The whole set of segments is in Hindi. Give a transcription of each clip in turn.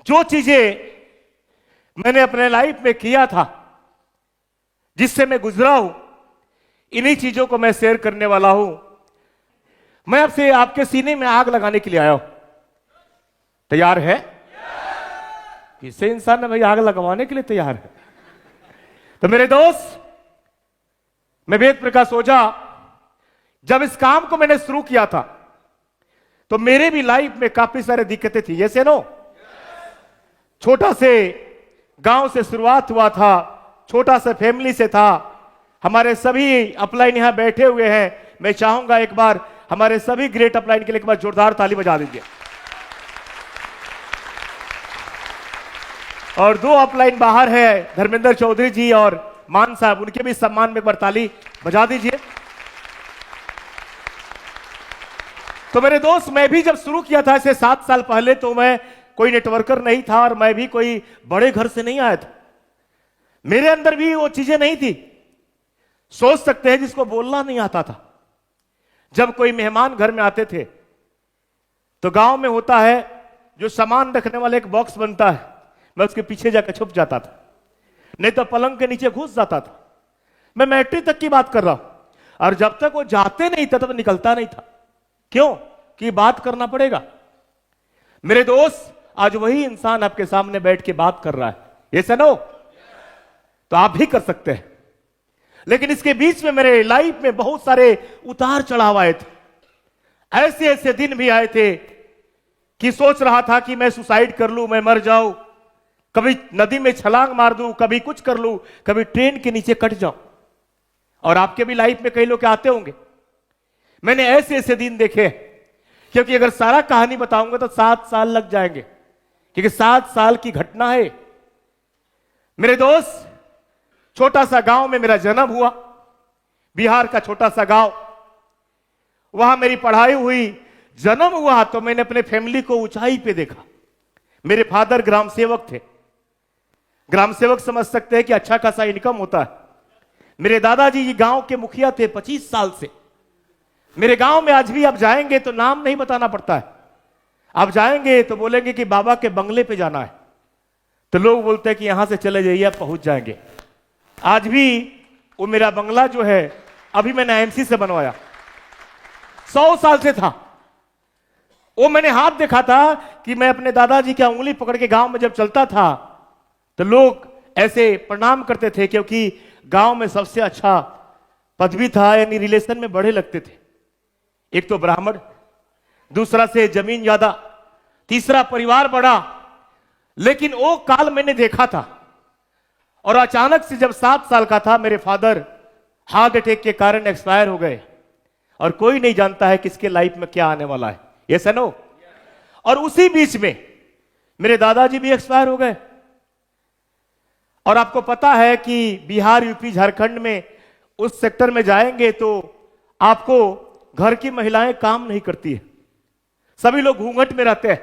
जो चीजें मैंने अपने लाइफ में किया था, जिससे मैं गुजरा हूं, इन्हीं चीजों को मैं शेयर करने वाला हूं। मैं आपसे आपके सीने में आग लगाने के लिए आया हूं। तैयार है? किसे इंसान ने भाई आग लगवाने के लिए तैयार है? तो मेरे दोस्त, मैं वेद प्रकाश ओझा, जब इस काम को मैंने शुरू किया था तो मेरे भी लाइफ में काफी सारी दिक्कतें थी। ये से नो, छोटा से गांव से शुरुआत हुआ था, छोटा सा फैमिली से था। हमारे सभी अपलाइन यहां बैठे हुए हैं। मैं चाहूंगा एक बार हमारे सभी ग्रेट अपलाइन के लिए एक बार जोरदार ताली बजा दीजिए। और दो अपलाइन बाहर है, धर्मेंद्र चौधरी जी और मान साहब, उनके भी सम्मान में एक बार ताली बजा दीजिए। तो मेरे दोस्त, मैं भी जब शुरू किया था ऐसे 7 साल पहले, तो मैं कोई नेटवर्कर नहीं था और मैं भी कोई बड़े घर से नहीं आया था। मेरे अंदर भी वो चीजें नहीं थी। सोच सकते हैं जिसको बोलना नहीं आता था। जब कोई मेहमान घर में आते थे तो गांव में होता है जो सामान रखने वाला एक बॉक्स बनता है, मैं उसके पीछे जाकर छुप जाता था, नहीं तो पलंग के नीचे घुस जाता था। मैं मैट्रिक तक की बात कर रहा हूं। और जब तक वो जाते नहीं था तब तो निकलता नहीं था। क्यों? कि बात करना पड़ेगा। मेरे दोस्त, आज वही इंसान आपके सामने बैठ के बात कर रहा है। ये सुनो, तो आप भी कर सकते हैं। लेकिन इसके बीच में मेरे लाइफ में बहुत सारे उतार चढ़ाव आए थे। ऐसे ऐसे दिन भी आए थे कि सोच रहा था कि मैं सुसाइड कर लूं, मैं मर जाऊं, कभी नदी में छलांग मार दूं, कभी कुछ कर लूं, कभी ट्रेन के नीचे कट जाऊं। और आपके भी लाइफ में कई लोग आते होंगे। मैंने ऐसे ऐसे दिन देखे, क्योंकि अगर सारा कहानी बताऊंगा तो 7 साल लग जाएंगे, क्योंकि 7 साल की घटना है। मेरे दोस्त, छोटा सा गांव में मेरा जन्म हुआ, बिहार का छोटा सा गांव। वहां मेरी पढ़ाई हुई। जन्म हुआ तो मैंने अपने फैमिली को ऊंचाई पे देखा। मेरे फादर ग्राम सेवक थे। ग्राम सेवक समझ सकते हैं कि अच्छा खासा इनकम होता है। मेरे दादाजी गांव के मुखिया थे 25 साल से। मेरे गांव में आज भी आप जाएंगे तो नाम नहीं बताना पड़ता है। आप जाएंगे तो बोलेंगे कि बाबा के बंगले पे जाना है, तो लोग बोलते हैं कि यहां से चले जाइए, आप पहुंच जाएंगे। आज भी वो मेरा बंगला जो है, अभी मैंने एमसी से बनवाया, 100 साल से था। वो मैंने हाथ देखा था कि मैं अपने दादाजी की उंगली पकड़ के गांव में जब चलता था तो लोग ऐसे प्रणाम करते थे, क्योंकि गांव में सबसे अच्छा पदवी था, यानी रिलेशन में बड़े लगते थे। एक तो ब्राह्मण, दूसरा से जमीन ज्यादा, तीसरा परिवार बड़ा। लेकिन वो काल मैंने देखा था। और अचानक से जब 7 साल का था, मेरे फादर हार्ट अटैक के कारण एक्सपायर हो गए। और कोई नहीं जानता है किसके लाइफ में क्या आने वाला है। ये सुनो। और उसी बीच में मेरे दादाजी भी एक्सपायर हो गए। और आपको पता है कि बिहार, यूपी, झारखंड में उस सेक्टर में जाएंगे तो आपको घर की महिलाएं काम नहीं करती है, सभी लोग घूंघट में रहते हैं।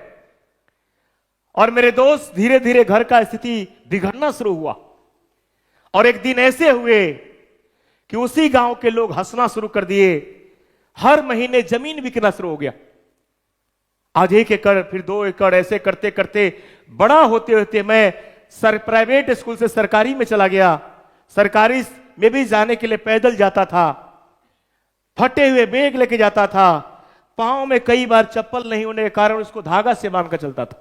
और मेरे दोस्त, धीरे धीरे घर का स्थिति बिगड़ना शुरू हुआ। और एक दिन ऐसे हुए कि उसी गांव के लोग हंसना शुरू कर दिए। हर महीने जमीन बिकना शुरू हो गया। आज 1 एकड़, फिर 2 एकड़, ऐसे करते करते बड़ा होते होते मैं प्राइवेट स्कूल से सरकारी में चला गया। सरकारी में भी जाने के लिए पैदल जाता था, फटे हुए बैग लेके जाता था, पांव में कई बार चप्पल नहीं होने के कारण उसको धागा से बांध कर चलता था।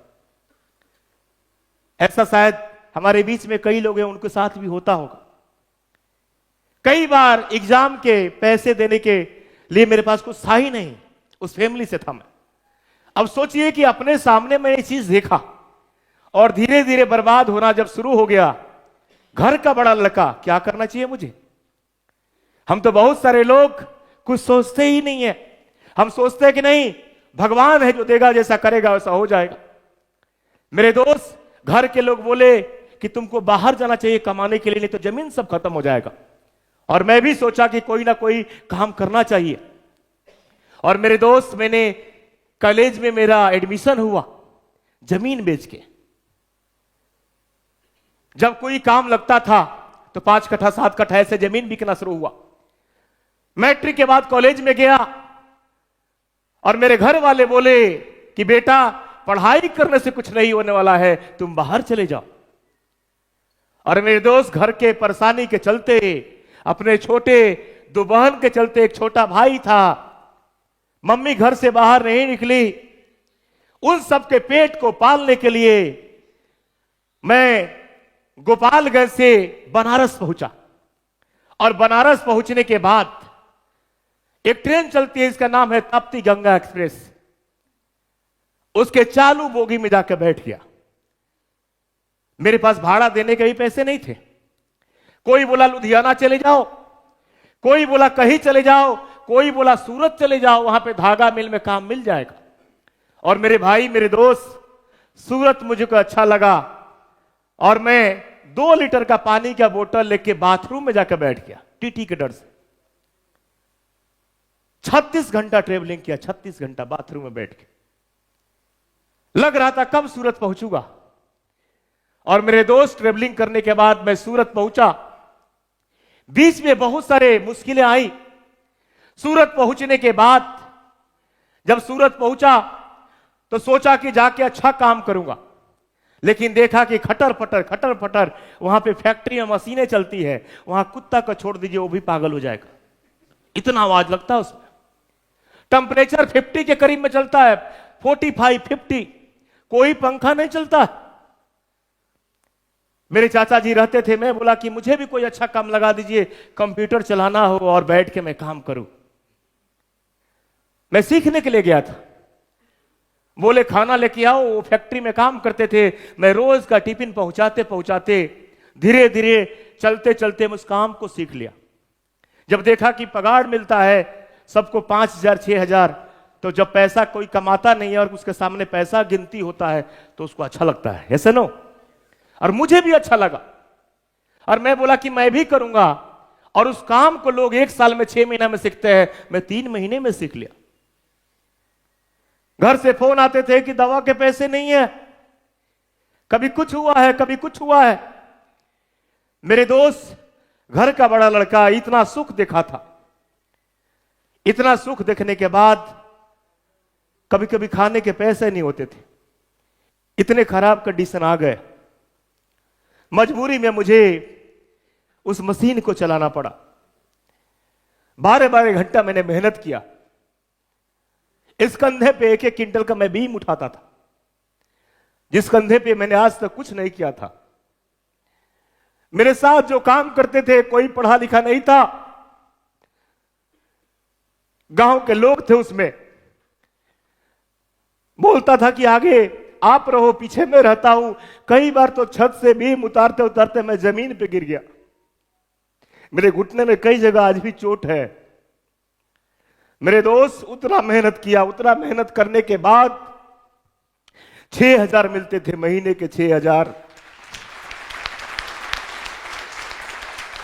ऐसा शायद हमारे बीच में कई लोग हैं, उनके साथ भी होता होगा। कई बार एग्जाम के पैसे देने के लिए मेरे पास कुछ था ही नहीं, उस फैमिली से था मैं। अब सोचिए कि अपने सामने मैं ये चीज देखा और धीरे धीरे बर्बाद होना जब शुरू हो गया। घर का बड़ा लड़का, क्या करना चाहिए मुझे? हम तो बहुत सारे लोग कुछ सोचते ही नहीं है। हम सोचते हैं कि नहीं, भगवान है जो देगा, जैसा करेगा वैसा हो जाएगा। मेरे दोस्त, घर के लोग बोले कि तुमको बाहर जाना चाहिए कमाने के लिए, नहीं तो जमीन सब खत्म हो जाएगा। और मैं भी सोचा कि कोई ना कोई काम करना चाहिए। और मेरे दोस्त, मैंने कॉलेज में मेरा एडमिशन हुआ जमीन बेच के। जब कोई काम लगता था तो 5 कट्ठा 7 कट्ठा ऐसे जमीन बिकना शुरू हुआ। मैट्रिक के बाद कॉलेज में गया और मेरे घर वाले बोले कि बेटा पढ़ाई करने से कुछ नहीं होने वाला है, तुम बाहर चले जाओ। और मेरे दोस्त, घर के परेशानी के चलते, अपने छोटे 2 बहन के चलते, एक छोटा भाई था, मम्मी घर से बाहर नहीं निकली। उन सबके पेट को पालने के लिए मैं गोपालगंज से बनारस पहुंचा। और बनारस पहुंचने के बाद एक ट्रेन चलती है, इसका नाम है ताप्ती गंगा एक्सप्रेस। उसके चालू बोगी में जाकर बैठ गया। मेरे पास भाड़ा देने के भी पैसे नहीं थे। कोई बोला लुधियाना चले जाओ, कोई बोला कहीं चले जाओ, कोई बोला सूरत चले जाओ, वहां पे धागा मिल में काम मिल जाएगा। और मेरे भाई, मेरे दोस्त, सूरत मुझको अच्छा लगा और मैं 2 लीटर का पानी का बोतल लेके बाथरूम में जाकर बैठ गया, टीटी के डर से। 36 घंटा ट्रेवलिंग किया, 36 घंटा बाथरूम में बैठ के। लग रहा था कब सूरत पहुंचूगा। और मेरे दोस्त, ट्रेवलिंग करने के बाद मैं सूरत पहुंचा। बीच में बहुत सारे मुश्किलें आई। सूरत पहुंचने के बाद जब सूरत पहुंचा तो सोचा कि जाके अच्छा काम करूंगा, लेकिन देखा कि खटर फटर वहां पे फैक्ट्री में मशीनें चलती है, वहां कुत्ता को छोड़ दीजिए वो भी पागल हो जाएगा, इतना आवाज लगता है उसमें। टेम्परेचर 50 के करीब में चलता है, 45, 50, कोई पंखा नहीं चलता। मेरे चाचा जी रहते थे। मैं बोला कि मुझे भी कोई अच्छा काम लगा दीजिए, कंप्यूटर चलाना हो और बैठ के मैं काम करूं। मैं सीखने के लिए गया था। बोले खाना लेके आओ, वो फैक्ट्री में काम करते थे। मैं रोज का टिफिन पहुंचाते पहुंचाते धीरे धीरे चलते चलते उस काम को सीख लिया। जब देखा कि पगार मिलता है सबको 5,000, 6,000, तो जब पैसा कोई कमाता नहीं है और उसके सामने पैसा गिनती होता है तो उसको अच्छा लगता है, ऐसे नो। और मुझे भी अच्छा लगा और मैं बोला कि मैं भी करूंगा। और उस काम को लोग 1 साल में, 6 महीना में सीखते हैं, मैं 3 महीने में सीख लिया। घर से फोन आते थे कि दवा के पैसे नहीं है, कभी कुछ हुआ है, कभी कुछ हुआ है। मेरे दोस्त, घर का बड़ा लड़का, इतना सुख देखा था। इतना सुख देखने के बाद कभी कभी खाने के पैसे नहीं होते थे। इतने खराब कंडीशन आ गए, मजबूरी में मुझे उस मशीन को चलाना पड़ा। 12-12 घंटा मैंने मेहनत किया। इस कंधे पे 1-1 क्विंटल का मैं बीम उठाता था, जिस कंधे पे मैंने आज तक कुछ नहीं किया था। मेरे साथ जो काम करते थे कोई पढ़ा लिखा नहीं था, गांव के लोग थे। उसमें बोलता था कि आगे आप रहो, पीछे मैं रहता हूं। कई बार तो छत से बीम उतारते उतारते मैं जमीन पे गिर गया। मेरे घुटने में कई जगह आज भी चोट है। मेरे दोस्त, उतना मेहनत किया। उतना मेहनत करने के बाद 6,000 मिलते थे महीने के, 6,000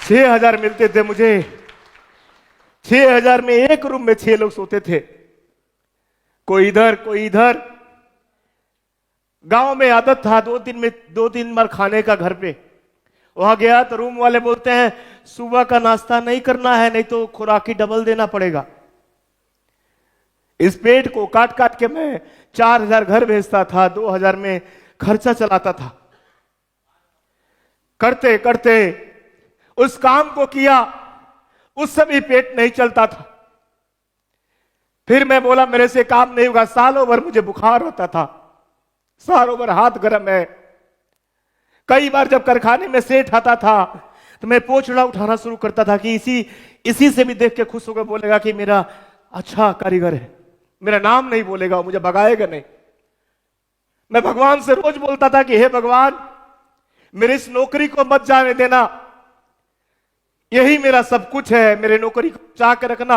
6,000 मिलते थे मुझे। 6,000 में एक रूम में 6 लोग सोते थे, कोई इधर कोई इधर। गांव में आदत था 2-3 बार खाने का घर पे। वहां गया तो रूम वाले बोलते हैं सुबह का नाश्ता नहीं करना है, नहीं तो खुराकी डबल देना पड़ेगा। इस पेट को काट काट के मैं 4,000 घर भेजता था, 2,000 में खर्चा चलाता था। करते करते उस काम को किया, उससे भी पेट नहीं चलता था। फिर मैं बोला मेरे से काम नहीं होगा। सालों भर मुझे बुखार होता था, सालों भर हाथ गर्म है। कई बार जब कारखाने में सेठ आता था तो मैं पोछड़ा उठाना शुरू करता था कि इसी से भी देख के खुश होकर बोलेगा कि मेरा अच्छा कारीगर है। मेरा नाम नहीं बोलेगा, मुझे भगाएगा नहीं। मैं भगवान से रोज बोलता था कि हे भगवान, मेरी इस नौकरी को मत जाने देना, यही मेरा सब कुछ है, मेरे नौकरी को बचा के रखना।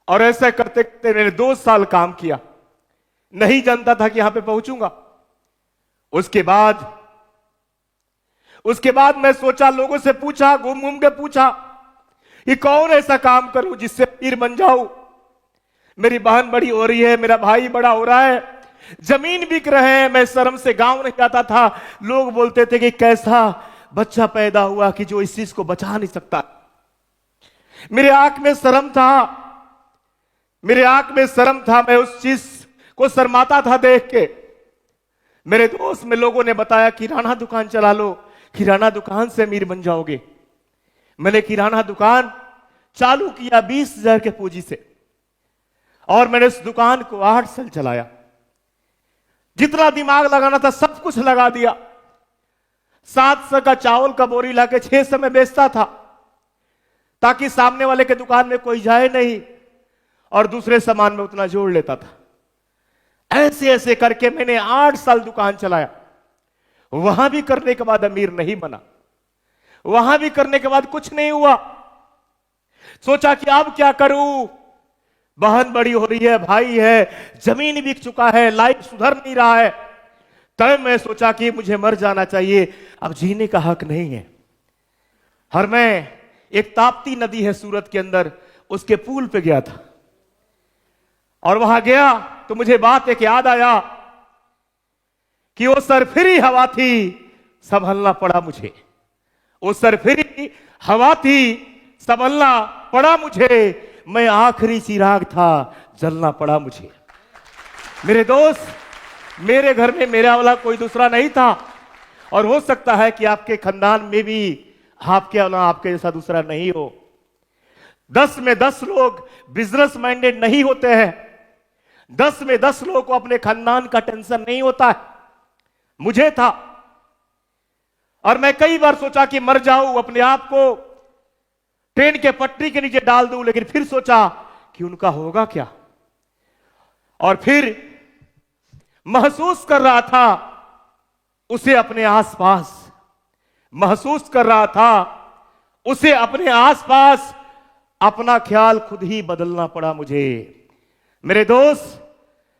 और ऐसा करते करते मैंने 2 साल काम किया। नहीं जानता था कि यहां पे पहुंचूंगा। उसके बाद मैं सोचा, लोगों से पूछा, घूम घूम के पूछा कि कौन ऐसा काम करूं जिससे पीर बन जाऊं। मेरी बहन बड़ी हो रही है, मेरा भाई बड़ा हो रहा है, जमीन बिक रहे हैं। मैं शर्म से गांव नहीं जाता था। लोग बोलते थे कि कैसा बच्चा पैदा हुआ कि जो इस चीज को बचा नहीं सकता। मेरे आंख में शर्म था, मेरे आंख में शर्म था। मैं उस चीज को शर्माता था देख के। मेरे दोस्त में लोगों ने बताया किराना दुकान चला लो, किराना दुकान से अमीर बन जाओगे। मैंने किराना दुकान चालू किया 20,000 के पूंजी से, और मैंने उस दुकान को 8 साल चलाया। जितना दिमाग लगाना था सब कुछ लगा दिया। 700 का चावल का बोरी लाके 600 में बेचता था, ताकि सामने वाले के दुकान में कोई जाए नहीं, और दूसरे सामान में उतना जोड़ लेता था। ऐसे ऐसे करके मैंने 8 साल दुकान चलाया। वहां भी करने के बाद अमीर नहीं बना, वहां भी करने के बाद कुछ नहीं हुआ। सोचा कि अब क्या करूं, बहन बड़ी हो रही है, भाई है, जमीन बिक चुका है, लाइफ सुधर नहीं रहा है। तब मैं सोचा कि मुझे मर जाना चाहिए, अब जीने का हक नहीं है। और मैं एक ताप्ती नदी है सूरत के अंदर, उसके पुल पे गया था, और वहां गया तो मुझे बात एक याद आया कि वो सरफिरी हवा थी, संभलना पड़ा मुझे। वो सरफिरी हवा थी, संभलना पड़ा मुझे। मैं आखिरी चिराग था, जलना पड़ा मुझे। मेरे दोस्त, मेरे घर में मेरा वाला कोई दूसरा नहीं था, और हो सकता है कि आपके खानदान में भी आपके वाला आपके जैसा दूसरा नहीं हो। 10 में 10 लोग बिजनेस माइंडेड नहीं होते हैं। 10 में 10 लोगों को अपने खानदान का टेंशन नहीं होता है। मुझे था, और मैं कई बार सोचा कि मर जाऊं, अपने आप को ट्रेन के पटरी के नीचे डाल दूं, लेकिन फिर सोचा कि उनका होगा क्या। और फिर महसूस कर रहा था उसे अपने आसपास, महसूस कर रहा था उसे अपने आसपास। अपना ख्याल खुद ही बदलना पड़ा मुझे। मेरे दोस्त,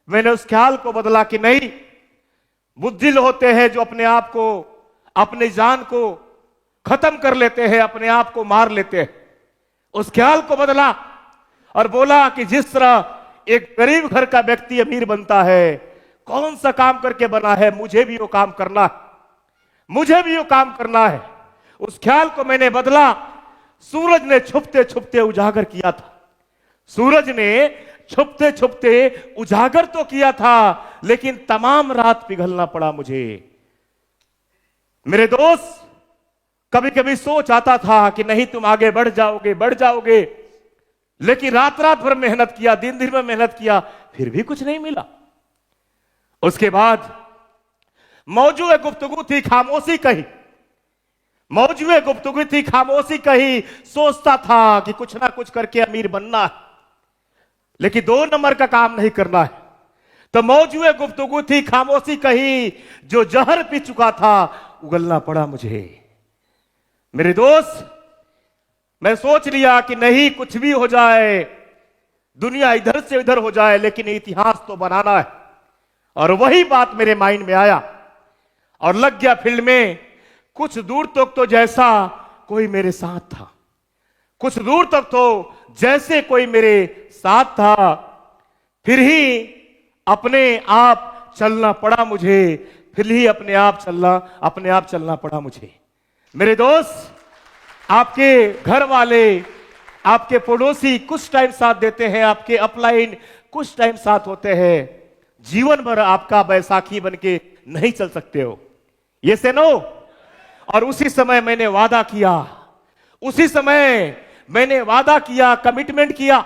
मैंने उस ख्याल को बदला कि नहीं, बुद्धिल होते हैं जो अपने आप को, अपने जान को खत्म कर लेते हैं, अपने आप को मार लेते हैं। उस ख्याल को बदला और बोला कि जिस तरह एक गरीब घर का व्यक्ति अमीर बनता है, कौन सा काम करके बना है, मुझे भी वो काम करना है, मुझे भी वो काम करना है। उस ख्याल को मैंने बदला। सूरज ने छुपते छुपते उजागर किया था, सूरज ने छुपते छुपते उजागर तो किया था, लेकिन तमाम रात पिघलना पड़ा मुझे। मेरे दोस्त, कभी कभी सोच आता था कि नहीं तुम आगे बढ़ जाओगे, बढ़ जाओगे, लेकिन रात रात भर मेहनत किया, दिन दिन में मेहनत किया, फिर भी कुछ नहीं मिला। उसके बाद मौजूद गुफ्तगू थी, खामोशी कही, मौजूद गुफ्तगू थी, खामोशी कही। सोचता था कि कुछ ना कुछ करके अमीर बनना है, लेकिन 2 नंबर का काम नहीं करना है। तो मौजूद गुफ्तगू थी, खामोशी कही, जो जहर पी चुका था उगलना पड़ा मुझे। मेरे दोस्त, मैं सोच लिया कि नहीं, कुछ भी हो जाए, दुनिया इधर से उधर हो जाए, लेकिन इतिहास तो बनाना है। और वही बात मेरे माइंड में आया और लग गया फील्ड में। कुछ दूर तक तो जैसा कोई मेरे साथ था, कुछ दूर तक तो जैसे कोई मेरे साथ था, फिर ही अपने आप चलना पड़ा मुझे, फिर ही अपने आप चलना पड़ा मुझे। मेरे दोस्त, आपके घर वाले, आपके पड़ोसी कुछ टाइम साथ देते हैं, आपके अपलाइन कुछ टाइम साथ होते हैं, जीवन भर आपका बैसाखी बनके नहीं चल सकते हो। ये से नो। और उसी समय मैंने वादा किया, उसी समय मैंने वादा किया, कमिटमेंट किया,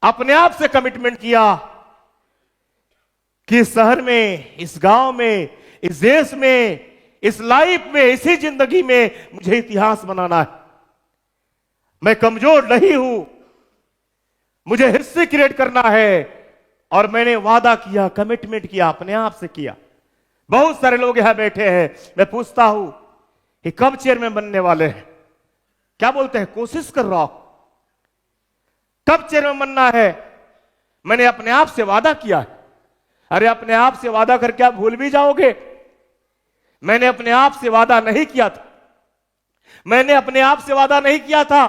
अपने आप से कमिटमेंट किया कि इस शहर में, इस गांव में, इस देश में, इस लाइफ में, इसी जिंदगी में मुझे इतिहास बनाना है। मैं कमजोर नहीं हूं, मुझे हिस्ट्री क्रिएट करना है। और मैंने वादा किया, कमिटमेंट किया, अपने आप से किया। बहुत सारे लोग यहां बैठे हैं, मैं पूछता हूं कि कब चेयरमैन बनने वाले हैं? क्या बोलते हैं? कोशिश कर रहा हूं। कब चेयरमैन बनना है? मैंने अपने आप से वादा किया है। अरे अपने आप से वादा करके आप भूल भी जाओगे? मैंने अपने आप से वादा नहीं किया था, मैंने अपने आप से वादा नहीं किया था।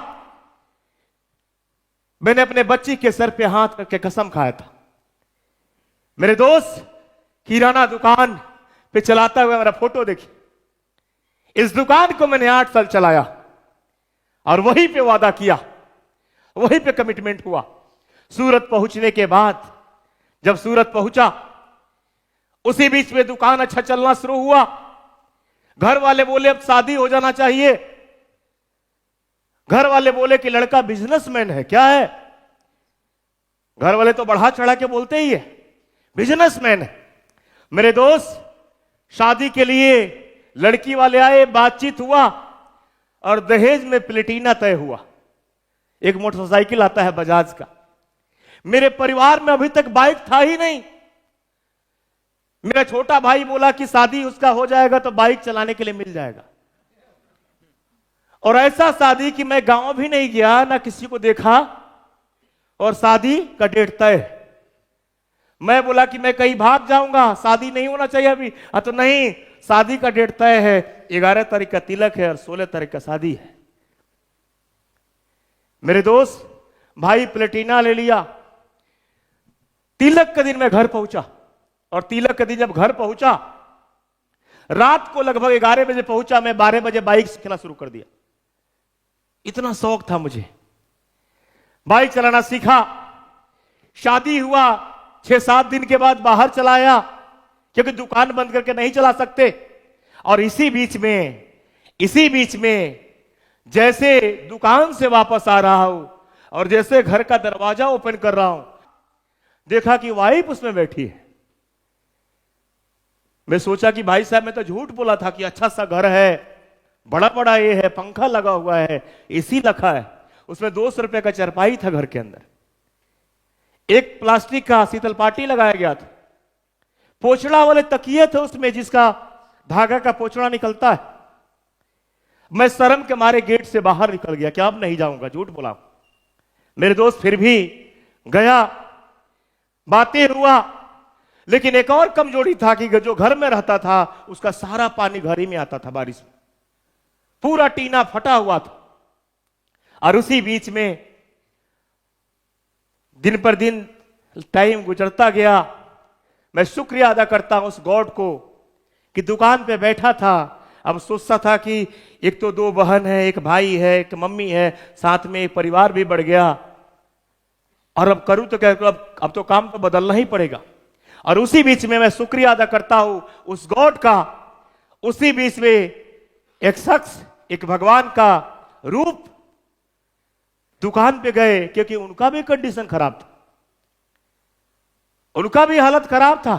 मैंने अपने बच्ची के सर पे हाथ करके कसम खाया था। मेरे दोस्त, किराना दुकान पे चलाता हुआ मेरा फोटो देखिए। इस दुकान को मैंने 8 साल चलाया और वहीं पे वादा किया, वहीं पे कमिटमेंट हुआ। सूरत पहुंचने के बाद जब सूरत पहुंचा, उसी बीच में दुकान अच्छा चलना शुरू हुआ। घर वाले बोले अब शादी हो जाना चाहिए। घर वाले बोले कि लड़का बिजनेसमैन है। क्या है? घर वाले तो बढ़ा चढ़ा के बोलते ही है, बिजनेसमैन है। मेरे दोस्त, शादी के लिए लड़की वाले आए, बातचीत हुआ और दहेज में प्लेटिना तय हुआ। एक मोटरसाइकिल आता है बजाज का। मेरे परिवार में अभी तक बाइक था ही नहीं। मेरा छोटा भाई बोला कि शादी उसका हो जाएगा तो बाइक चलाने के लिए मिल जाएगा। और ऐसा शादी कि मैं गांव भी नहीं गया, ना किसी को देखा, और शादी का डेट तय। मैं बोला कि मैं कहीं भाग जाऊंगा, शादी नहीं होना चाहिए अभी। तो नहीं, शादी का डेट तय है, 11 तारीख का तिलक है और 16 तारीख का शादी है। मेरे दोस्त, भाई प्लेटिना ले लिया। तिलक के दिन मैं घर पहुंचा, और तिलक के दिन जब घर पहुंचा, रात को लगभग 11 बजे पहुंचा। मैं 12 बजे बाइक सीखना शुरू कर दिया। इतना शौक था मुझे, बाइक चलाना सीखा। शादी हुआ, 6-7 दिन के बाद बाहर चला आया, क्योंकि दुकान बंद करके नहीं चला सकते। और इसी बीच में जैसे दुकान से वापस आ रहा हूं और जैसे घर का दरवाजा ओपन कर रहा हूं, देखा कि वाइफ उसमें बैठी है। मैं सोचा कि भाई साहब, मैं तो झूठ बोला था कि अच्छा सा घर है, बड़ा बड़ा ये है, पंखा लगा हुआ है, एसी रखा है। उसमें 200 रुपए का चारपाई था घर के अंदर। एक प्लास्टिक का शीतल पाटी लगाया गया था। पोछड़ा वाले तकिए थे उसमें, जिसका धागा का पोछड़ा निकलता है। मैं शर्म के मारे गेट से बाहर निकल गया कि अब नहीं जाऊंगा, झूठ बोला। मेरे दोस्त, फिर भी गया, बातें हुआ। लेकिन एक और कमजोरी था कि जो घर में रहता था उसका सारा पानी घर ही में आता था। बारिश में पूरा टीना फटा हुआ था। और उसी बीच में दिन पर दिन टाइम गुजरता गया। मैं शुक्रिया अदा करता हूं उस गॉड को कि दुकान पे बैठा था। अब सोचता था कि एक तो 2 बहन है, एक भाई है, एक मम्मी है, साथ में एक परिवार भी बढ़ गया। और अब करूं तो क्या, अब तो काम तो बदलना ही पड़ेगा। और उसी बीच में मैं शुक्रिया अदा करता हूं उस गॉड का। उसी बीच में एक शख्स, एक भगवान का रूप दुकान पे गए, क्योंकि उनका भी कंडीशन खराब था, उनका भी हालत खराब था,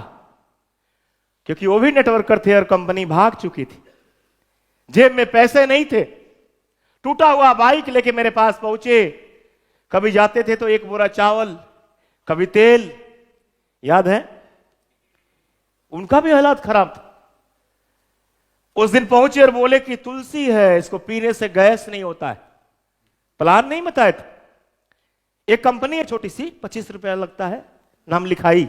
क्योंकि वो भी नेटवर्कर थे और कंपनी भाग चुकी थी। जेब में पैसे नहीं थे। टूटा हुआ बाइक लेके मेरे पास पहुंचे। कभी जाते थे तो 1 बोरा चावल, कभी तेल, याद है? उनका भी हालात खराब था। उस दिन पहुंचे और बोले कि तुलसी है, इसको पीने से गैस नहीं होता है। प्लान नहीं बताया था। एक कंपनी है छोटी सी, 25 रुपया लगता है, नाम लिखाई।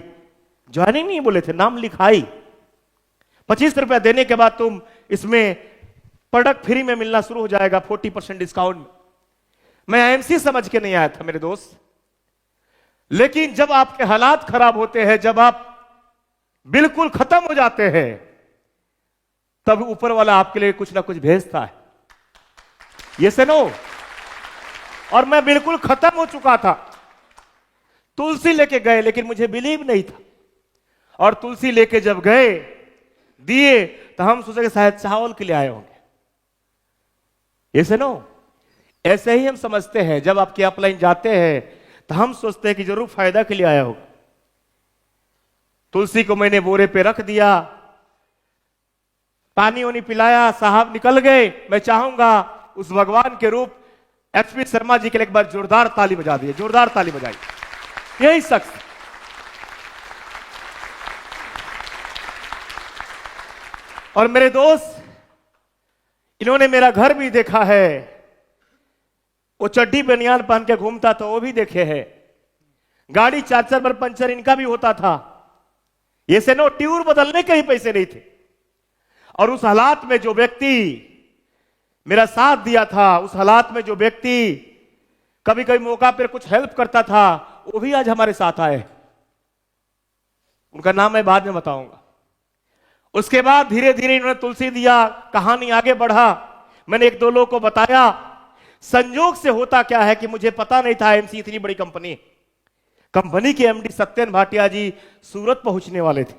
ज्वाइनिंग नहीं बोले थे, नाम लिखाई। 25 रुपया देने के बाद तुम इसमें प्रोडक्ट फ्री में मिलना शुरू हो जाएगा, 40% डिस्काउंट में। मैं एमसी समझ के नहीं आया था मेरे दोस्त। लेकिन जब आपके हालात खराब होते हैं, जब आप बिल्कुल खत्म हो जाते हैं, तब ऊपर वाला आपके लिए कुछ ना कुछ भेजता है। ये से नो। और मैं बिल्कुल खत्म हो चुका था। तुलसी लेके गए, लेकिन मुझे बिलीव नहीं था। और तुलसी लेके जब गए, दिए, तो हम सोचे कि शायद चावल के लिए आए होंगे। ये से नो। ऐसे ही हम समझते हैं, जब आपके अपलाइन जाते हैं तो हम सोचते हैं कि जरूर फायदा के लिए आया होगा। तुलसी को मैंने बोरे पे रख दिया, पानी वानी पिलाया, साहब निकल गए। मैं चाहूंगा उस भगवान के रूप एचपी शर्मा जी के लिए एक बार जोरदार ताली बजा दिए, जोरदार ताली बजाई। यही शख्स। और मेरे दोस्त, इन्होंने मेरा घर भी देखा है। वो चड्डी बनियान पहन के घूमता था, वो भी देखे हैं। गाड़ी 4-4 बार पंचर इनका भी होता था। ये से नो, ट्यूब बदलने के ही पैसे नहीं थे। और उस हालात में जो व्यक्ति मेरा साथ दिया था, उस हालात में जो व्यक्ति कभी कभी मौका पर कुछ हेल्प करता था, वो भी आज हमारे साथ आए। उनका नाम मैं बाद में बताऊंगा। उसके बाद धीरे धीरे इन्होंने तुलसी दिया, कहानी आगे बढ़ा। मैंने 1-2 लोगों को बताया। संजोग से होता क्या है कि मुझे पता नहीं था एमसी इतनी बड़ी कंपनी। कंपनी के एमडी सत्यन भाटिया जी सूरत पहुंचने वाले थे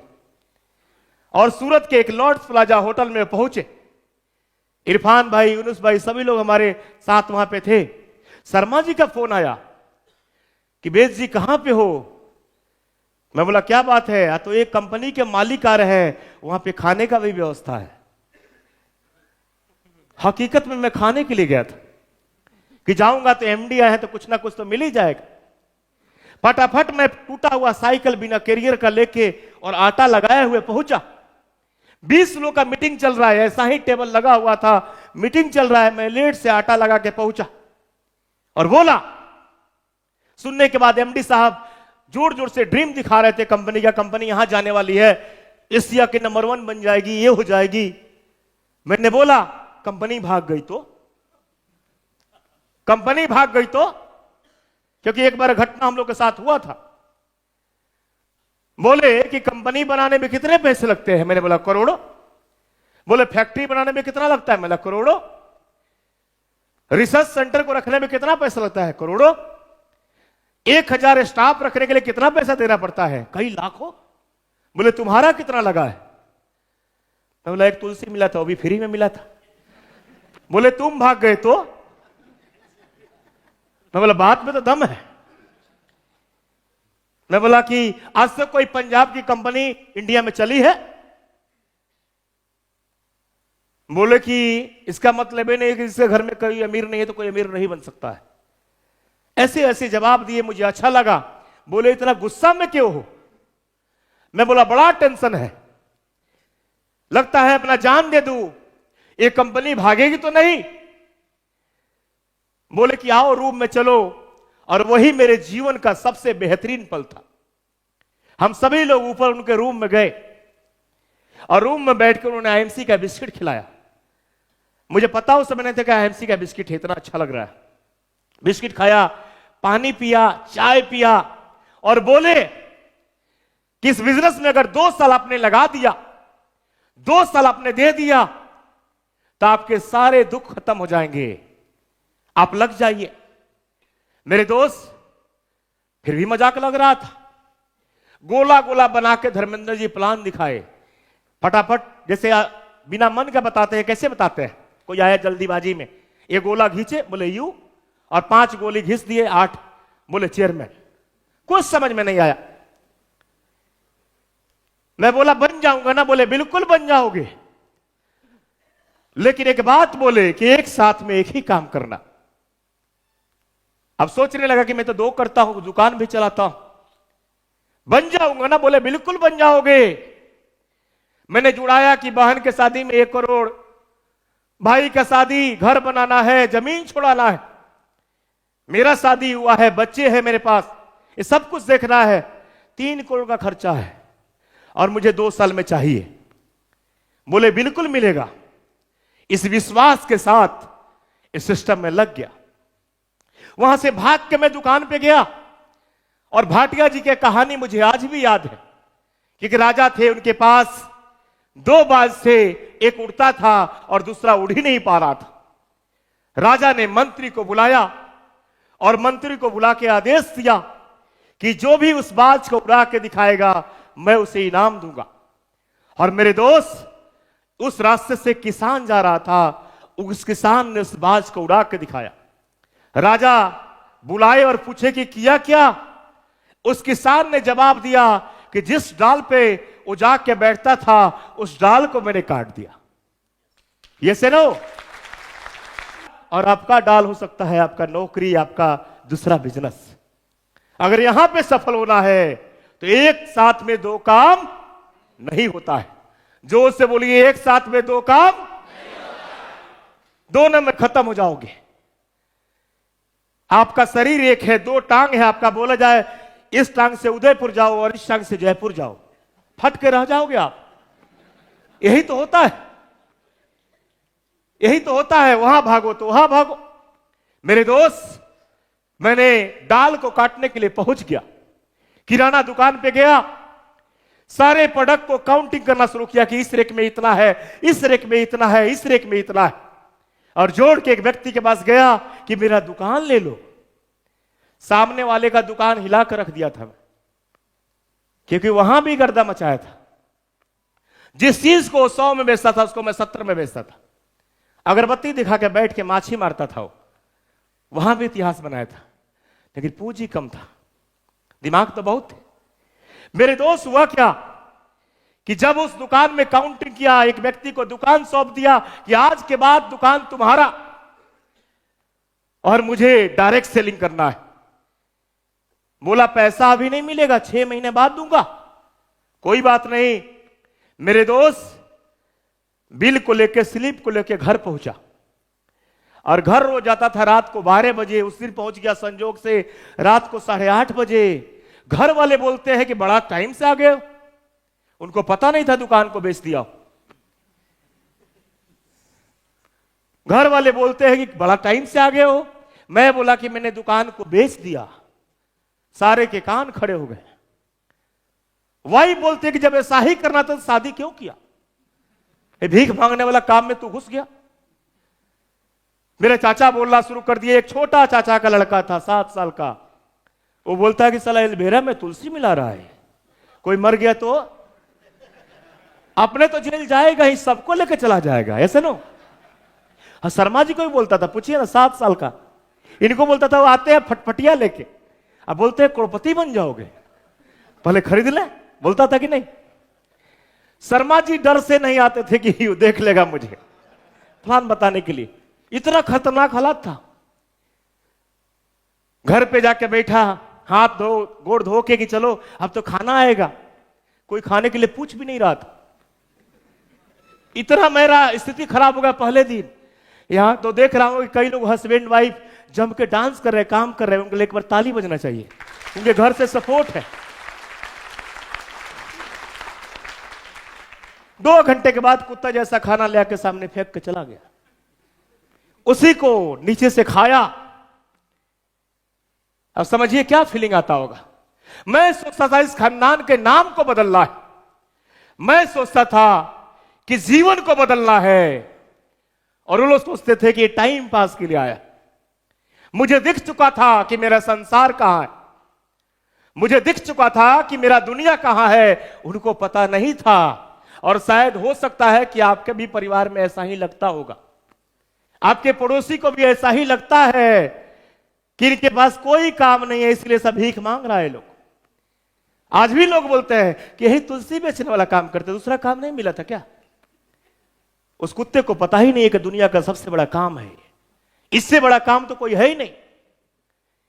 और सूरत के एक लॉर्ड्स प्लाजा होटल में पहुंचे। इरफान भाई, यूनुस भाई, सभी लोग हमारे साथ वहां पे थे। शर्मा जी का फोन आया कि बेद जी कहां पे हो? मैं बोला क्या बात है? तो एक कंपनी के मालिक आ रहे हैं, वहां पे खाने का भी व्यवस्था है। हकीकत में मैं खाने के लिए गया था कि जाऊंगा तो एमडी आए हैं तो कुछ ना कुछ तो मिल ही जाएगा। फटाफट मैं टूटा हुआ साइकिल बिना कैरियर का लेके और आटा लगाए हुए पहुंचा। 20 लोग का मीटिंग चल रहा है, ऐसा ही टेबल लगा हुआ था, मीटिंग चल रहा है। मैं लेट से आटा लगा के पहुंचा और बोला। सुनने के बाद एमडी साहब जोर जोर से ड्रीम दिखा रहे थे कंपनी का। कंपनी यहां जाने वाली है, एशिया के नंबर 1 बन जाएगी, ये हो जाएगी। मैंने बोला कंपनी भाग गई तो? कंपनी भाग गई तो? क्योंकि एक बार घटना हम लोग के साथ हुआ था। बोले कि कंपनी बनाने में कितने पैसे लगते हैं? मैंने बोला करोड़ों। बोले फैक्ट्री बनाने में कितना लगता है? मैंने करोड़ों। रिसर्च सेंटर को रखने में कितना पैसा लगता है? करोड़ों। 1000 स्टाफ रखने के लिए कितना पैसा देना पड़ता है? कई लाखों। बोले तुम्हारा कितना लगा है? मैं बोला एक तुलसी मिला था, वो भी फ्री में मिला था। बोले तुम भाग गए तो? मैं बोला बात में तो दम है। मैं बोला कि आज तक कोई पंजाब की कंपनी इंडिया में चली है? बोले कि इसका मतलब ये नहीं कि जिसके घर में कोई अमीर नहीं है तो कोई अमीर नहीं बन सकता है। ऐसे ऐसे जवाब दिए, मुझे अच्छा लगा। बोले इतना गुस्सा में क्यों हो? मैं बोला बड़ा टेंशन है, लगता है अपना जान दे दूं, ये कंपनी भागेगी तो नहीं। बोले कि आओ रूम में चलो, और वही मेरे जीवन का सबसे बेहतरीन पल था। हम सभी लोग ऊपर उनके रूम में गए और रूम में बैठकर उन्होंने आईएमसी का बिस्किट खिलाया। मुझे पता उस समय नहीं था कि आईएमसी का बिस्किट है, इतना अच्छा लग रहा है। बिस्किट खाया, पानी पिया, चाय पिया और बोले कि इस बिजनेस में अगर 2 साल आपने लगा दिया, 2 साल आपने दे दिया, तो आपके सारे दुख खत्म हो जाएंगे, आप लग जाइए। मेरे दोस्त, फिर भी मजाक लग रहा था। गोला गोला बना के धर्मेंद्र जी प्लान दिखाए फटाफट, जैसे बिना मन का बताते हैं। कैसे बताते हैं? कोई आया जल्दीबाजी में, ये गोला घींचे, बोले यू, और 5 गोली घिस दिए, 8, बोले चेयरमैन। कुछ समझ में नहीं आया। मैं बोला बन जाऊंगा ना? बोले बिल्कुल बन जाओगे, लेकिन एक बात बोले कि एक साथ में एक ही काम करना। अब सोचने लगा कि मैं तो 2 करता हूं, दुकान भी चलाता हूं, बन जाऊंगा ना? बोले बिल्कुल बन जाओगे। मैंने जुड़ाया कि बहन के शादी में 1 करोड़, भाई का शादी, घर बनाना है, जमीन छुड़ाना है, मेरा शादी हुआ है, बच्चे हैं मेरे पास, ये सब कुछ देखना है। 3 करोड़ का खर्चा है और मुझे 2 साल में चाहिए। बोले बिल्कुल मिलेगा। इस विश्वास के साथ इस सिस्टम में लग गया। वहां से भाग के मैं दुकान पे गया और भाटिया जी की कहानी मुझे आज भी याद है कि एक राजा थे, उनके पास 2 बाज थे, एक उड़ता था और दूसरा उड़ ही नहीं पा रहा था। राजा ने मंत्री को बुलाया और मंत्री को बुला के आदेश दिया कि जो भी उस बाज को उड़ा के दिखाएगा मैं उसे इनाम दूंगा। और मेरे दोस्त, उस रास्ते से किसान जा रहा था, उस किसान ने उस बाज को उड़ा के दिखाया। राजा बुलाए और पूछे कि किया क्या? उस किसान ने जवाब दिया कि जिस डाल पे वो जाके बैठता था उस डाल को मैंने काट दिया। ये से नो। और आपका डाल हो सकता है आपका नौकरी, आपका दूसरा बिजनेस। अगर यहां पे सफल होना है तो एक साथ में 2 काम नहीं होता है। जोर से बोलिए, एक साथ में 2 काम नहीं होता है। दोनों में खत्म हो जाओगे। आपका शरीर एक है, 2 टांग है आपका, बोला जाए इस टांग से उदयपुर जाओ और इस टांग से जयपुर जाओ, फट के रह जाओगे आप। यही तो होता है, यही तो होता है। वहां भागो तो वहां भागो। मेरे दोस्त, मैंने डाल को काटने के लिए पहुंच गया, किराना दुकान पे गया, सारे प्रोडक्ट को काउंटिंग करना शुरू किया कि इस रेक में इतना है, इस रेक में इतना है, इस रेक में इतना है, और जोड़ के एक व्यक्ति के पास गया कि मेरा दुकान ले लो। सामने वाले का दुकान हिला कर रख दिया था मैं, क्योंकि वहां भी गर्दा मचाया था। जिस चीज को 100 में बेचता था उसको मैं 70 में बेचता था। अगरबत्ती दिखा के बैठ के माछी मारता था, वहां भी इतिहास बनाया था, लेकिन पूंजी कम था, दिमाग तो बहुत थे। मेरे दोस्त, हुआ क्या कि जब उस दुकान में काउंटिंग किया, एक व्यक्ति को दुकान सौंप दिया कि आज के बाद दुकान तुम्हारा और मुझे डायरेक्ट सेलिंग करना है। बोला पैसा अभी नहीं मिलेगा, 6 महीने बाद दूंगा। कोई बात नहीं। मेरे दोस्त बिल को लेके, स्लिप को लेके घर पहुंचा, और घर रोज जाता था रात को 12 बजे। उस दिन पहुंच गया संजोग से रात को 8:30 बजे। घर वाले बोलते हैं कि बड़ा टाइम से आ गए। उनको पता नहीं था दुकान को बेच दिया। घर वाले बोलते हैं कि बड़ा टाइम से आ गए हो। मैं बोला कि मैंने दुकान को बेच दिया। सारे के कान खड़े हो गए। वही बोलते कि जब ऐसा ही करना था तो शादी क्यों किया? भीख मांगने वाला काम में तू घुस गया। मेरे चाचा बोलना शुरू कर दिए। एक छोटा चाचा का लड़का था 7 साल का। वो बोलता है कि साला एलवेरा में तुलसी मिला रहा है, कोई मर गया तो अपने तो जेल जाएगा ही, सबको लेकर चला जाएगा, ऐसे नो। शर्मा जी को भी बोलता था, पूछिए ना, 7 साल का। इनको बोलता था वो आते हैं फटफटिया लेके, अब बोलते हैं करोड़पति बन जाओगे, पहले खरीद ले। बोलता था कि नहीं? शर्मा जी डर से नहीं आते थे कि यू देख लेगा मुझे, प्लान बताने के लिए। इतना खतरनाक हालात था। घर पे जाके बैठा, हाथ धो, गोड़ धो के कि चलो अब तो खाना आएगा। कोई खाने के लिए पूछ भी नहीं रहा था। इतना मेरा स्थिति खराब हो गया पहले दिन। यहां तो देख रहा हूं कि कई लोग हस्बैंड वाइफ जम के डांस कर रहे, काम कर रहे हैं। उनके लिए एक बार ताली बजना चाहिए, उनके घर से सपोर्ट है। 2 घंटे के बाद कुत्ता जैसा खाना ले आके सामने फेंक के चला गया। उसी को नीचे से खाया। अब समझिए क्या फीलिंग आता होगा। मैं सोचता था इस खानदान के नाम को बदलना है। मैं सोचता था कि जीवन को बदलना है, और वो लोग सोचते थे कि ये टाइम पास के लिए आया। मुझे दिख चुका था कि मेरा संसार कहां है, मुझे दिख चुका था कि मेरा दुनिया कहां है। उनको पता नहीं था। और शायद हो सकता है कि आपके भी परिवार में ऐसा ही लगता होगा, आपके पड़ोसी को भी ऐसा ही लगता है कि इनके पास कोई काम नहीं है, इसलिए सब भीख मांग रहा है लोग। आज भी लोग बोलते हैं कि यही तुलसी बेचने वाला काम करते, दूसरा काम नहीं मिला था क्या? उस कुत्ते को पता ही नहीं है कि दुनिया का सबसे बड़ा काम है, इससे बड़ा काम तो कोई है ही नहीं।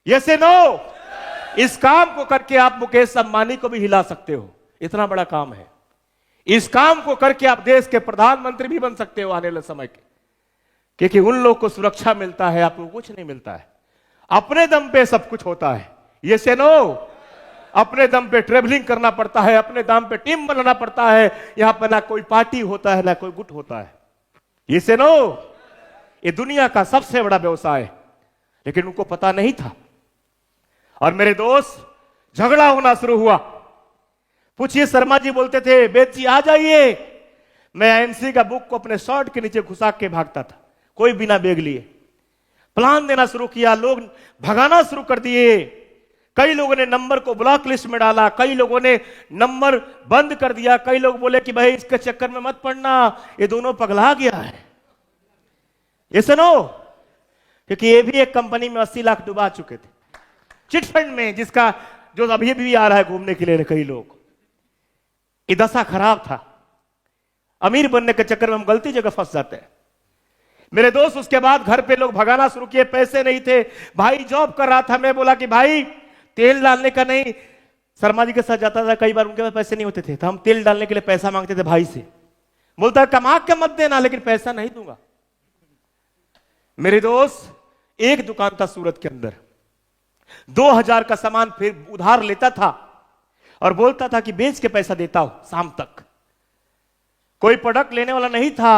यस या नो? इस काम को करके आप मुकेश अंबानी को भी हिला सकते हो, इतना बड़ा काम है। इस काम को करके आप देश के प्रधानमंत्री भी बन सकते हो आने वाले समय के, क्योंकि उन लोग को सुरक्षा मिलता है, आपको कुछ नहीं मिलता है। अपने दम पे सब कुछ होता है। यस या नो? अपने दम पे ट्रेवलिंग करना पड़ता है, अपने दम पे टीम बनाना पड़ता है। यहां पर ना कोई पार्टी होता है, ना कोई गुट होता है। यस या नो? ये दुनिया का सबसे बड़ा व्यवसाय है, लेकिन उनको पता नहीं था। और मेरे दोस्त, झगड़ा होना शुरू हुआ। पूछिए, शर्मा जी बोलते थे बेद जी आ जाइए। मैं एमसी का बुक को अपने शर्ट के नीचे घुसा के भागता था, कोई बिना बैग लिए। प्लान देना शुरू किया, लोग भगाना शुरू कर दिए। कई लोगों ने नंबर को ब्लॉक लिस्ट में डाला, कई लोगों ने नंबर बंद कर दिया। कई लोग बोले कि भाई इसके चक्कर में मत पड़ना, ये दोनों पगला गया है। ये सुनो, क्योंकि ये भी एक कंपनी में 80 लाख डुबा चुके थे चिट फंड में, जिसका जो अभी भी आ रहा है घूमने के लिए कई लोग। ये दशा खराब था। अमीर बनने के चक्कर में हम गलती जगह फंस जाते हैं। मेरे दोस्त, उसके बाद घर पे लोग भगाना शुरू किए। पैसे नहीं थे, भाई जॉब कर रहा था। मैं बोला कि भाई तेल डालने का नहीं। शर्मा जी के साथ जाता था, कई बार उनके पास पैसे नहीं होते थे, तो हम तेल डालने के लिए पैसा मांगते थे भाई से। बोलता कमा के मत देना, लेकिन पैसा नहीं दूंगा। मेरे दोस्त, एक दुकान था सूरत के अंदर, 2000 का सामान फिर उधार लेता था और बोलता था कि बेच के पैसा देता हूं शाम तक। कोई प्रोडक्ट लेने वाला नहीं था,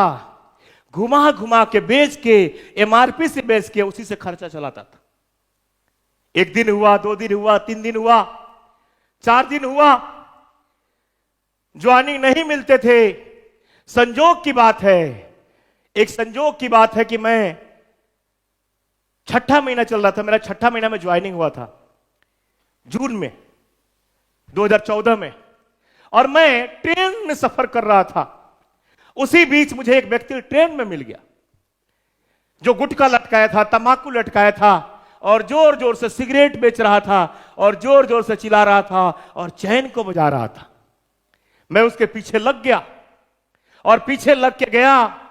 घुमा घुमा के बेच के, एमआरपी से बेच के उसी से खर्चा चलाता था। 1 दिन हुआ, 2 दिन हुआ, 3 दिन हुआ, 4 दिन हुआ, ज्वाइनिंग नहीं मिलते थे। संजोग की बात है, एक संजोग की बात है कि मैं 6ठा महीना चल रहा था, मेरा 6ठा महीना में ज्वाइनिंग हुआ था। जून में 2014 में, और मैं ट्रेन में सफर कर रहा था। उसी बीच मुझे एक व्यक्ति ट्रेन में मिल गया जो गुटखा लटकाया था, तंबाकू लटकाया था, और जोर जोर से सिगरेट बेच रहा था, और जोर जोर से चिल्ला रहा था, और चैन को बजा रहा था। मैं उसके पीछे लग गया, और पीछे लग के गया।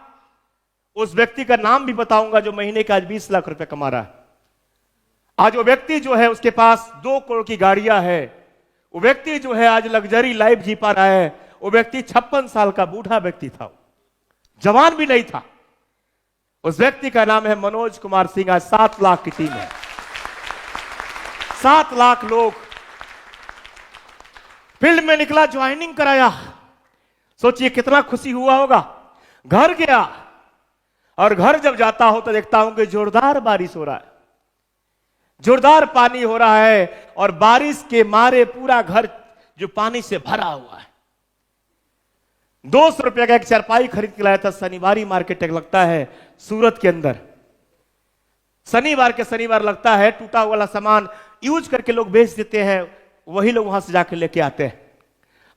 उस व्यक्ति का नाम भी बताऊंगा जो महीने का आज 20 लाख रुपए कमा रहा है। आज वो व्यक्ति जो है उसके पास 2 करोड़ की गाड़ियां है। वो व्यक्ति जो है आज लग्जरी लाइफ जी पा रहा है। वो व्यक्ति 56 साल का बूढ़ा व्यक्ति था, जवान भी नहीं था। उस व्यक्ति का नाम है मनोज कुमार सिंह। आज 7 लाख की टीम है, 7 लाख लोग। फील्ड में निकला, ज्वाइनिंग कराया। सोचिए कितना खुशी हुआ होगा। घर गया, और घर जब जाता हो तो देखता हूं कि जोरदार बारिश हो रहा है, जोरदार पानी हो रहा है, और बारिश के मारे पूरा घर जो पानी से भरा हुआ है। 200 रुपए का एक चारपाई खरीद के लाया था। शनिवारी मार्केट लगता है सूरत के अंदर। शनिवार के शनिवार लगता है। टूटा हुआ सामान यूज करके लोग बेच देते हैं, वही लोग वहां से जाके लेके आते हैं।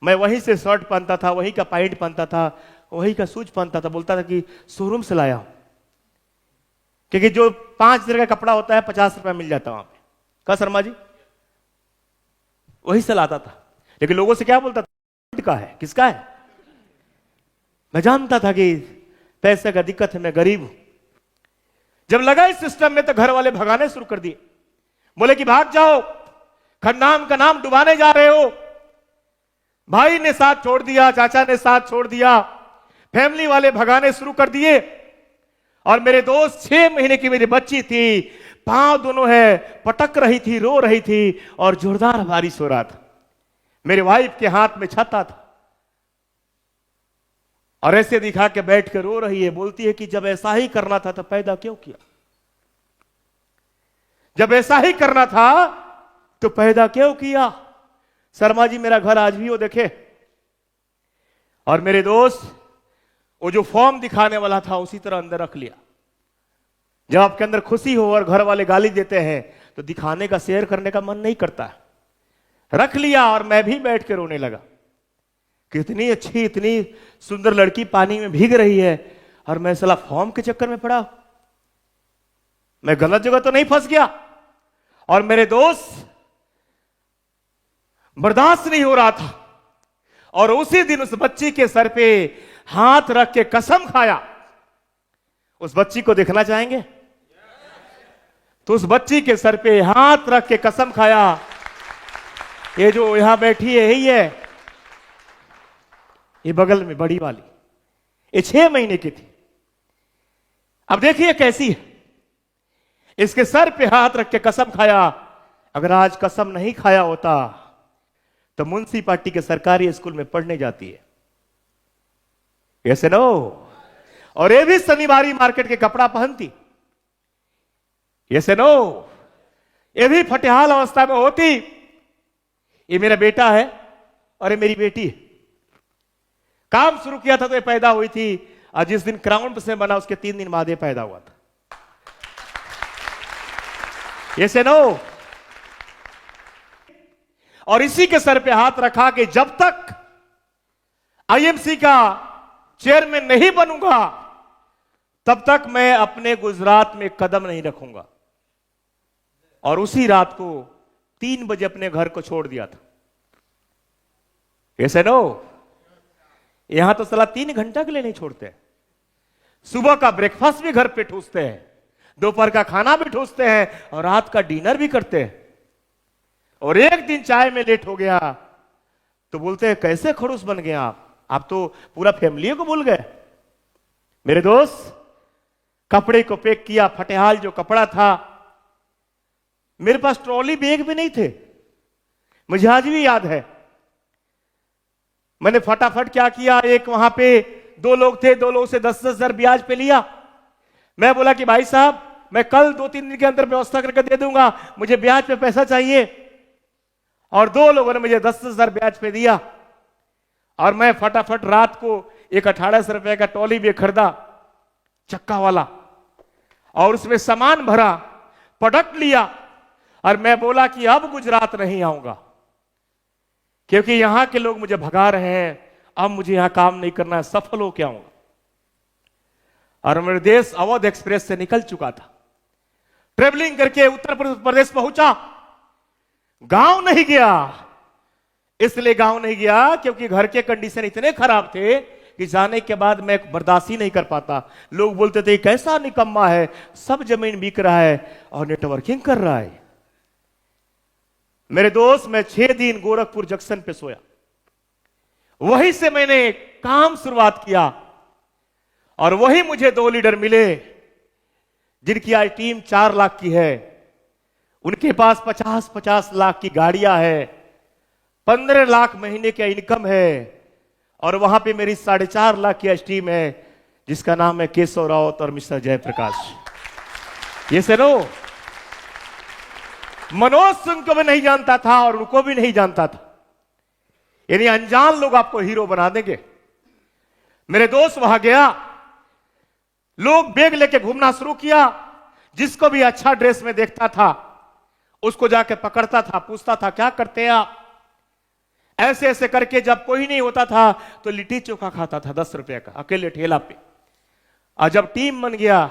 मैं वहीं से शर्ट पहनता था, वही का पैंट पहनता था, वही का शूज पहनता था। बोलता था कि शोरूम से लाया हूं, क्योंकि जो 5 हजार का कपड़ा होता है 50 रुपए मिल जाता वहां पे। कहा शर्मा जी, वही से लाता था। लेकिन लोगों से क्या बोलता था, का है, किसका है। मैं जानता था कि पैसे का दिक्कत है, मैं गरीब हूं। जब लगा इस सिस्टम में तो घर वाले भगाने शुरू कर दिए। बोले कि भाग जाओ, खन्नाम का नाम डुबाने जा रहे हो। भाई ने साथ छोड़ दिया, चाचा ने साथ छोड़ दिया, फैमिली वाले भगाने शुरू कर दिए। और मेरे दोस्त, 6 महीने की मेरी बच्ची थी, पांव दोनों है पटक रही थी, रो रही थी, और जोरदार बारिश हो रहा था। मेरे वाइफ के हाथ में छाता था, और ऐसे दिखा के बैठ कर रो रही है। बोलती है कि जब ऐसा ही करना था तो पैदा क्यों किया, जब ऐसा ही करना था तो पैदा क्यों किया। शर्मा जी, मेरा घर आज भी वो देखे। और मेरे दोस्त, वो जो फॉर्म दिखाने वाला था उसी तरह अंदर रख लिया। जब आपके अंदर खुशी हो और घर वाले गाली देते हैं तो दिखाने का, शेयर करने का मन नहीं करता। रख लिया, और मैं भी बैठ के रोने लगा। कितनी अच्छी, इतनी सुंदर लड़की पानी में भीग रही है, और मैं साला फॉर्म के चक्कर में पड़ा। मैं गलत जगह तो नहीं फंस गया। और मेरे दोस्त, बर्दाश्त नहीं हो रहा था, और उसी दिन उस बच्ची के सर पे हाथ रख के कसम खाया। उस बच्ची को देखना चाहेंगे? तो उस बच्ची के सर पे हाथ रख के कसम खाया। ये जो यहां बैठी है यही है, ये बगल में बड़ी वाली, ये 6 महीने की थी। अब देखिए कैसी है। इसके सर पे हाथ रख के कसम खाया। अगर आज कसम नहीं खाया होता तो म्युनिसिपैलिटी के सरकारी स्कूल में पढ़ने जाती है। ऐसे नो। और ये भी शनिवारी मार्केट के कपड़ा पहनती। ऐसे नो। ये भी फटेहाल अवस्था में होती। ये मेरा बेटा है और ये मेरी बेटी है। काम शुरू किया था तो ये पैदा हुई थी, और जिस दिन क्राउन से बना उसके 3 दिन बाद ये पैदा हुआ था। ऐसे नो। और इसी के सर पे हाथ रखा कि जब तक आईएमसी का चेयरमैन नहीं बनूंगा तब तक मैं अपने गुजरात में कदम नहीं रखूंगा। और उसी रात को 3 बजे अपने घर को छोड़ दिया था। ऐसे नो। यहां तो साला 3 घंटा के लिए नहीं छोड़ते। सुबह का ब्रेकफास्ट भी घर पे ठूसते हैं, दोपहर का खाना भी ठूसते हैं, और रात का डिनर भी करते हैं। और एक दिन चाय में लेट हो गया तो बोलते हैं कैसे खड़ूस बन गए आप तो पूरा फैमिली को भूल गए। मेरे दोस्त, कपड़े को पैक किया, फटेहाल जो कपड़ा था। मेरे पास ट्रॉली बैग भी नहीं थे, मुझे आज भी याद है। मैंने फटाफट क्या किया, एक वहां पे 2 लोग थे, 2 लोग से 10-10 हजार ब्याज पे लिया। मैं बोला कि भाई साहब, मैं कल 2-3 दिन के अंदर व्यवस्था करके दे दूंगा, मुझे ब्याज पे पैसा चाहिए। और 2 लोगों ने मुझे 10-10 हजार ब्याज पे दिया। और मैं फटाफट रात को एक 1800 रुपए का ट्रॉली बैग खरीदा, चक्का वाला, और उसमें सामान भरा, प्रोडक्ट लिया, और मैं बोला कि अब गुजरात नहीं आऊंगा, क्योंकि यहां के लोग मुझे भगा रहे हैं, अब मुझे यहां काम नहीं करना है, सफल हो के आऊंगा। और मेरे देश अवध एक्सप्रेस से निकल चुका था, ट्रेवलिंग करके उत्तर प्रदेश पहुंचा। गांव नहीं गया, इसलिए गांव नहीं गया क्योंकि घर के कंडीशन इतने खराब थे कि जाने के बाद मैं बर्दाश्त ही नहीं कर पाता। लोग बोलते थे कैसा निकम्मा है, सब जमीन बिक रहा है और नेटवर्किंग कर रहा है। मेरे दोस्त, मैं 6 दिन गोरखपुर जंक्शन पे सोया, वहीं से मैंने काम शुरुआत किया और वही मुझे 2 लीडर मिले जिनकी आज टीम 4 लाख की है। उनके पास 50-50 लाख की गाड़ियां है, 15 लाख महीने का इनकम है, और वहां पे मेरी 4.5 लाख की आज टीम है जिसका नाम है केशव रावत और मिस्टर जयप्रकाश। ये सरो मनोज सिंह को भी नहीं जानता था और उनको भी नहीं जानता था, यानी अनजान लोग आपको हीरो बना देंगे। मेरे दोस्त वहां गया, लोग बैग लेके घूमना शुरू किया, जिसको भी अच्छा ड्रेस में देखता था उसको जाके पकड़ता था, पूछता था क्या करते हैं आप। ऐसे ऐसे करके जब कोई नहीं होता था तो लिट्टी चोखा खाता था 10 रुपए का, अकेले ठेला पे। और जब टीम बन गया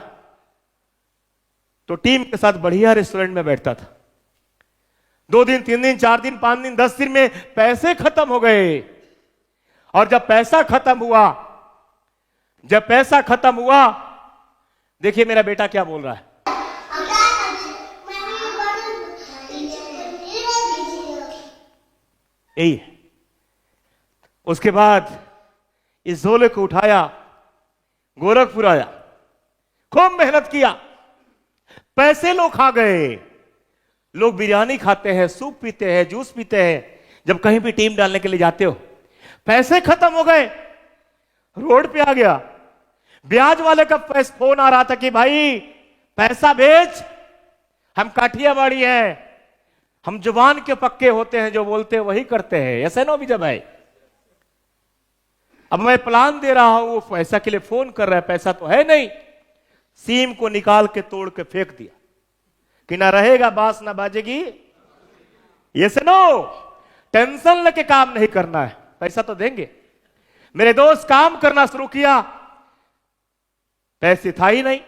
तो टीम के साथ बढ़िया रेस्टोरेंट में बैठता था। 2 दिन, 3 दिन, 4 दिन, 5 दिन, 10 दिन में पैसे खत्म हो गए। और जब पैसा खत्म हुआ, देखिए मेरा बेटा क्या बोल रहा है। यही है। उसके बाद इस झोले को उठाया, गोरखपुर आया, खूब मेहनत किया, पैसे लोग खा गए। लोग बिरयानी खाते हैं, सूप पीते हैं, जूस पीते हैं, जब कहीं भी टीम डालने के लिए जाते हो। पैसे खत्म हो गए, रोड पे आ गया। ब्याज वाले का फोन आ रहा था कि भाई पैसा भेज, हम काठियावाड़ी हैं, हम जुबान के पक्के होते हैं, जो बोलते हैं वही करते हैं। ऐसे ना विजय भाई, अब मैं प्लान दे रहा हूं, वो पैसा के लिए फोन कर रहा है, पैसा तो है नहीं। सीम को निकाल के तोड़ के फेंक दिया कि ना रहेगा बांस ना बाजेगी। ये से नो, टेंशन लेके काम नहीं करना है, पैसा तो देंगे। मेरे दोस्त काम करना शुरू किया, पैसे था ही नहीं।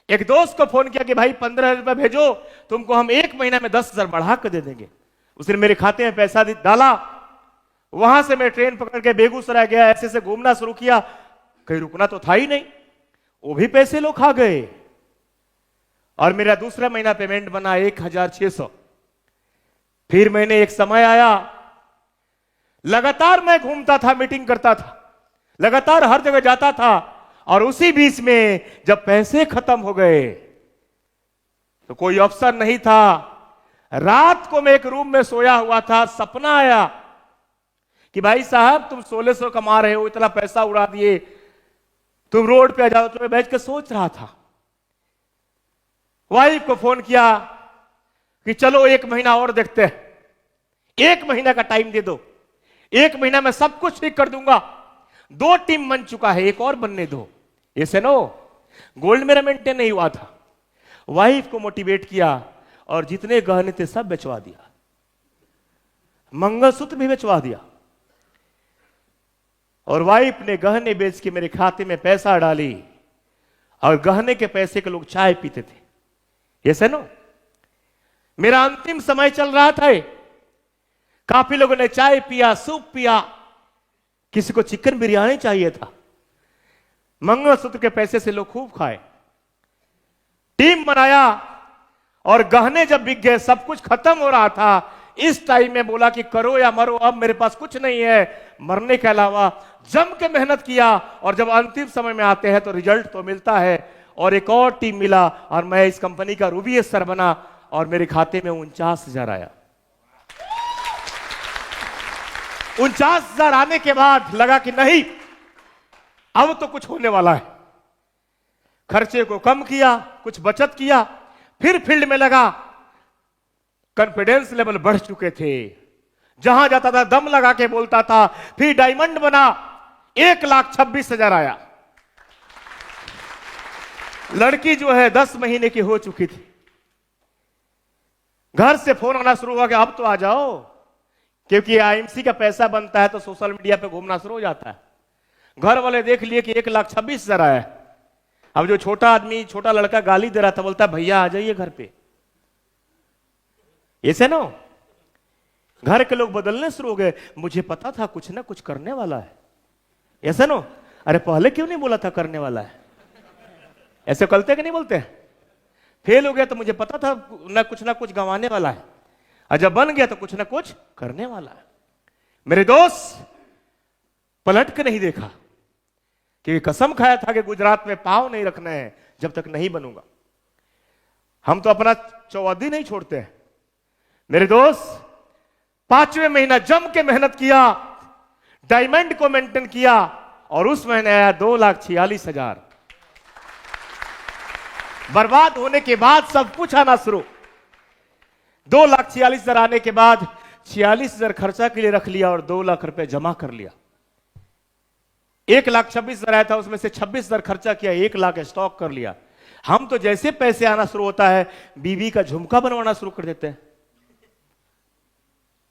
एक दोस्त को फोन किया कि भाई 15 रुपए भेजो, तुमको हम 1 महीना में 10,000 बढ़ा कर दे देंगे। उसने मेरे खाते में पैसा डाला। वहां से मैं ट्रेन पकड़ के बेगूसराय गया, ऐसे से घूमना शुरू किया, कहीं रुकना तो था ही नहीं। वो भी पैसे लोग खा गए। और मेरा दूसरा महीना पेमेंट बना 1,600। फिर मैंने एक समय आया, लगातार मैं घूमता था, मीटिंग करता था, लगातार हर जगह जाता था, और उसी बीच में जब पैसे खत्म हो गए तो कोई अफसर नहीं था। रात को मैं एक रूम में सोया हुआ था, सपना आया कि भाई साहब तुम 1600 कमा रहे हो, इतना पैसा उड़ा दिए, तुम रोड पे आ जाओ। तो मैं बैठ के सोच रहा था, वाइफ को फोन किया कि चलो 1 महीना और देखते हैं, 1 महीना का टाइम दे दो, 1 महीना में सब कुछ ठीक कर दूंगा। 2 टीम बन चुका है, 1 और बनने दो। ऐसे नो, गोल्ड मेरा मेंटेन नहीं हुआ था। वाइफ को मोटिवेट किया और जितने गहने थे सब बेचवा दिया, मंगलसूत्र भी बेचवा दिया। और वाइफ ने गहने बेच के मेरे खाते में पैसा डाली, और गहने के पैसे के लोग चाय पीते थे। ऐसे नो, मेरा अंतिम समय चल रहा था। काफी लोगों ने चाय पिया, सूप पिया, किसी को चिकन बिरयानी चाहिए था। मंगलसूत्र के पैसे से लोग खूब खाए। टीम बनाया और गहने जब बिक गए, सब कुछ खत्म हो रहा था, इस टाइम में बोला कि करो या मरो, अब मेरे पास कुछ नहीं है मरने के अलावा। जम के मेहनत किया, और जब अंतिम समय में आते हैं तो रिजल्ट तो मिलता है। और एक और टीम मिला, और मैं इस कंपनी का रूबी सर बना, और मेरे खाते में 49,000 आया। 49,000 आने के बाद लगा कि नहीं, अब तो कुछ होने वाला है। खर्चे को कम किया, कुछ बचत किया, फिर फील्ड में लगा। कॉन्फिडेंस लेवल बढ़ चुके थे, जहां जाता था दम लगा के बोलता था। फिर डायमंड बना, 1,26,000 आया। लड़की जो है 10 महीने की हो चुकी थी। घर से फोन आना शुरू हुआ कि अब तो आ जाओ, क्योंकि आईएमसी का पैसा बनता है तो सोशल मीडिया पे घूमना शुरू हो जाता है। घर वाले देख लिए कि 1,26,000 आया है। अब जो छोटा आदमी, छोटा लड़का गाली दे रहा था, बोलता भैया आ जाइए घर पे। ऐसे ना घर के लोग बदलने शुरू हो गए। मुझे पता था कुछ ना कुछ करने वाला है। ऐसे ना, अरे पहले क्यों नहीं बोला था करने वाला है? ऐसे कहते कि नहीं बोलते? फेल हो गया तो मुझे पता था ना कुछ गंवाने वाला है, और जब बन गया तो कुछ ना कुछ करने वाला है। मेरे दोस्त, पलट के नहीं देखा, कि कसम खाया था कि गुजरात में पांव नहीं रखना है जब तक नहीं बनूंगा। हम तो अपना चौहद्दी नहीं छोड़ते हैं। मेरे दोस्त, 5वें महीना जम के मेहनत किया, डायमंड को मेंटेन किया, और उस महीने आया 2,46,000। बर्बाद होने के बाद सब कुछ आना शुरू। 2,46,000 आने के बाद 46,000 खर्चा के लिए रख लिया और 2 लाख रुपए जमा कर लिया। 1,26,000 आया था, उसमें से 26,000 खर्चा किया, 1 लाख स्टॉक कर लिया। हम तो जैसे पैसे आना शुरू होता है, बीवी का झुमका बनवाना शुरू कर देते हैं,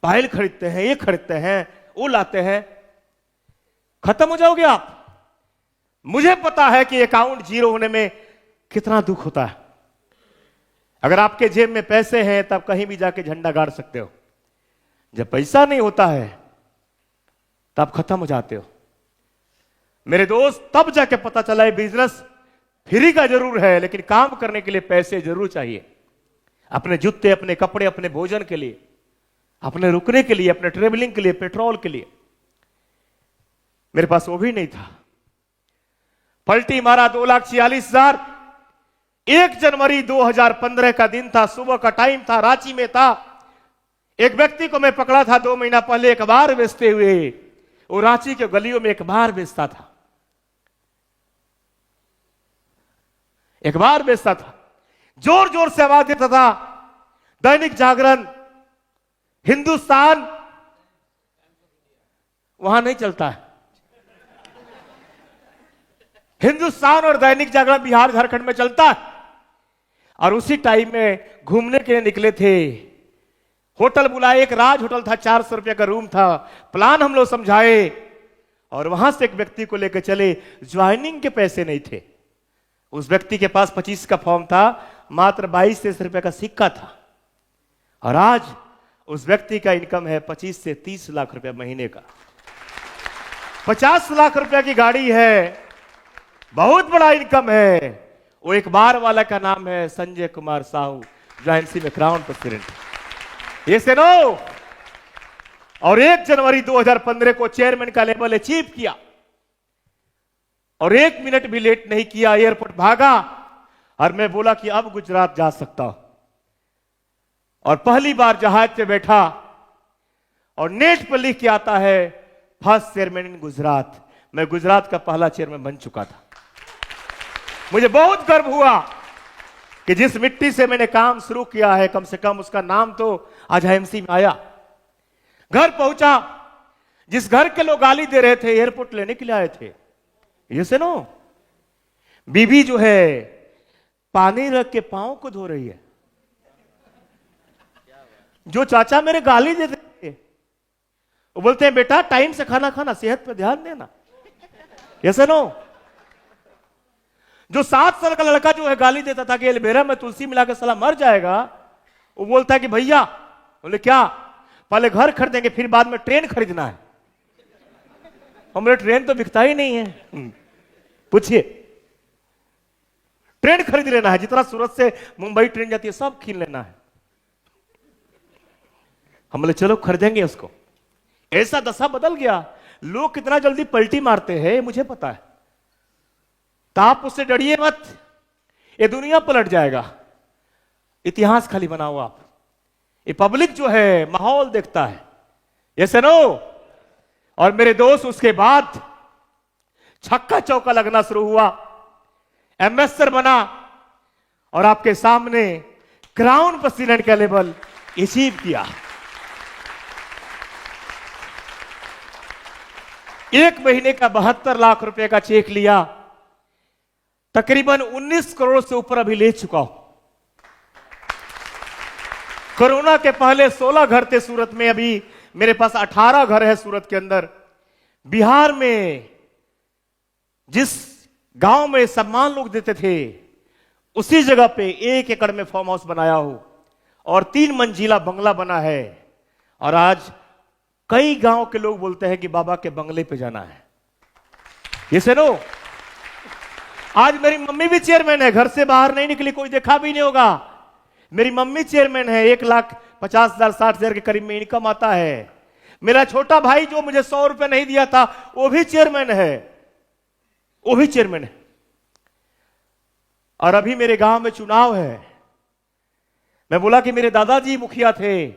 पायल खरीदते हैं, ये खरीदते हैं, वो लाते हैं। खत्म हो जाओगे आप। मुझे पता है कि अकाउंट जीरो होने में कितना दुख होता है। अगर आपके जेब में पैसे हैं तब कहीं भी जाके झंडा गाड़ सकते हो। जब पैसा नहीं होता है तब खत्म हो जाते हो। मेरे दोस्त, तब जाके पता चला है बिजनेस फ्री का जरूर है, लेकिन काम करने के लिए पैसे जरूर चाहिए। अपने जूते, अपने कपड़े, अपने भोजन के लिए, अपने रुकने के लिए, अपने ट्रेवलिंग के लिए, पेट्रोल के लिए। मेरे पास वो भी नहीं था। पलटी मारा 2,46,000। 1 जनवरी 2015 का दिन था, सुबह का टाइम था, रांची में था। एक व्यक्ति को मैं पकड़ा था 2 महीना पहले अखबार बेचते हुए। वो रांची के गलियों में अखबार बेचता था, अखबार बेचता था, जोर जोर से आवाज देता था। दैनिक जागरण, हिंदुस्तान वहां नहीं चलता है। हिंदुस्तान और दैनिक जागरण बिहार झारखंड में चलता है। और उसी टाइम में घूमने के लिए निकले थे। होटल बुलाए, एक राज होटल था, 400 रुपए का रूम था। प्लान हम लोग समझाए और वहां से एक व्यक्ति को लेकर चले। ज्वाइनिंग के पैसे नहीं थे। उस व्यक्ति के पास 25 का फॉर्म था, मात्र 22-23 रुपए का सिक्का था। और आज उस व्यक्ति का इनकम है 25 से 30 लाख रुपए महीने का। 50 लाख रुपए की गाड़ी है, बहुत बड़ा इनकम है। वो एक बार वाला का नाम है संजय कुमार साहू, जो एनसी में क्राउन प्रेसिडेंट। ये से नो। और 1 जनवरी 2015 को चेयरमैन का लेवल अचीव किया और 1 मिनट भी लेट नहीं किया। एयरपोर्ट भागा और मैं बोला कि अब गुजरात जा सकता हूं। और पहली बार जहाज पे बैठा और नेट पर लिख के आता है फर्स्ट चेयरमैन इन गुजरात। मैं गुजरात का पहला चेयरमैन बन चुका था। मुझे बहुत गर्व हुआ कि जिस मिट्टी से मैंने काम शुरू किया है, कम से कम उसका नाम तो आज आईएमसी में आया। घर पहुंचा, जिस घर के लोग गाली दे रहे थे, एयरपोर्ट लेने के लिए आए थे। ये से नो, बीबी जो है पानी रख के पांव को धो रही है। जो चाचा मेरे गाली देते थे वो बोलते हैं बेटा टाइम से खाना खाना, सेहत पे ध्यान देना। ऐसे नो, जो 7 साल का लड़का जो है गाली देता था कि एलोवेरा में तुलसी मिलाकर साला मर जाएगा, वो बोलता है कि भैया, बोले क्या, पहले घर खरीदेंगे फिर बाद में ट्रेन खरीदना है। हमारे ट्रेन तो बिकता ही नहीं है। पूछिए, ट्रेन खरीद लेना है, जितना सूरत से मुंबई ट्रेन जाती है सब खींच लेना है। हम बोले चलो खरीदेंगे उसको। ऐसा दशा बदल गया। लोग कितना जल्दी पलटी मारते हैं मुझे पता है, तो आप उससे डरिए मत, ये दुनिया पलट जाएगा। इतिहास खाली बनाओ आप। ये पब्लिक जो है माहौल देखता है। ऐसे नो। और मेरे दोस्त, उसके बाद छक्का चौका लगना शुरू हुआ, एम्बेसडर बना और आपके सामने क्राउन प्रेसिडेंट का लेवल अचीव किया। 1 महीने का 72 लाख रुपए का चेक लिया। तकरीबन 19 करोड़ से ऊपर अभी ले चुका हूं। कोरोना के पहले 16 घर थे सूरत में, अभी मेरे पास 18 घर है सूरत के अंदर। बिहार में जिस गांव में सम्मान लोग देते थे, उसी जगह पे 1 एकड़ में फार्म हाउस बनाया हूं और 3 मंजिला बंगला बना है। और आज कई गांव के लोग बोलते हैं कि बाबा के बंगले पे जाना है। ये सुनो, आज मेरी मम्मी भी चेयरमैन है, घर से बाहर नहीं निकली, कोई देखा भी नहीं होगा। मेरी मम्मी चेयरमैन है, 1,50,000 60,000 के करीब में इनकम आता है। मेरा छोटा भाई जो मुझे 100 रुपए नहीं दिया था, वो भी चेयरमैन है, वो भी चेयरमैन है। और अभी मेरे गांव में चुनाव है। मैं बोला कि मेरे दादाजी मुखिया थे,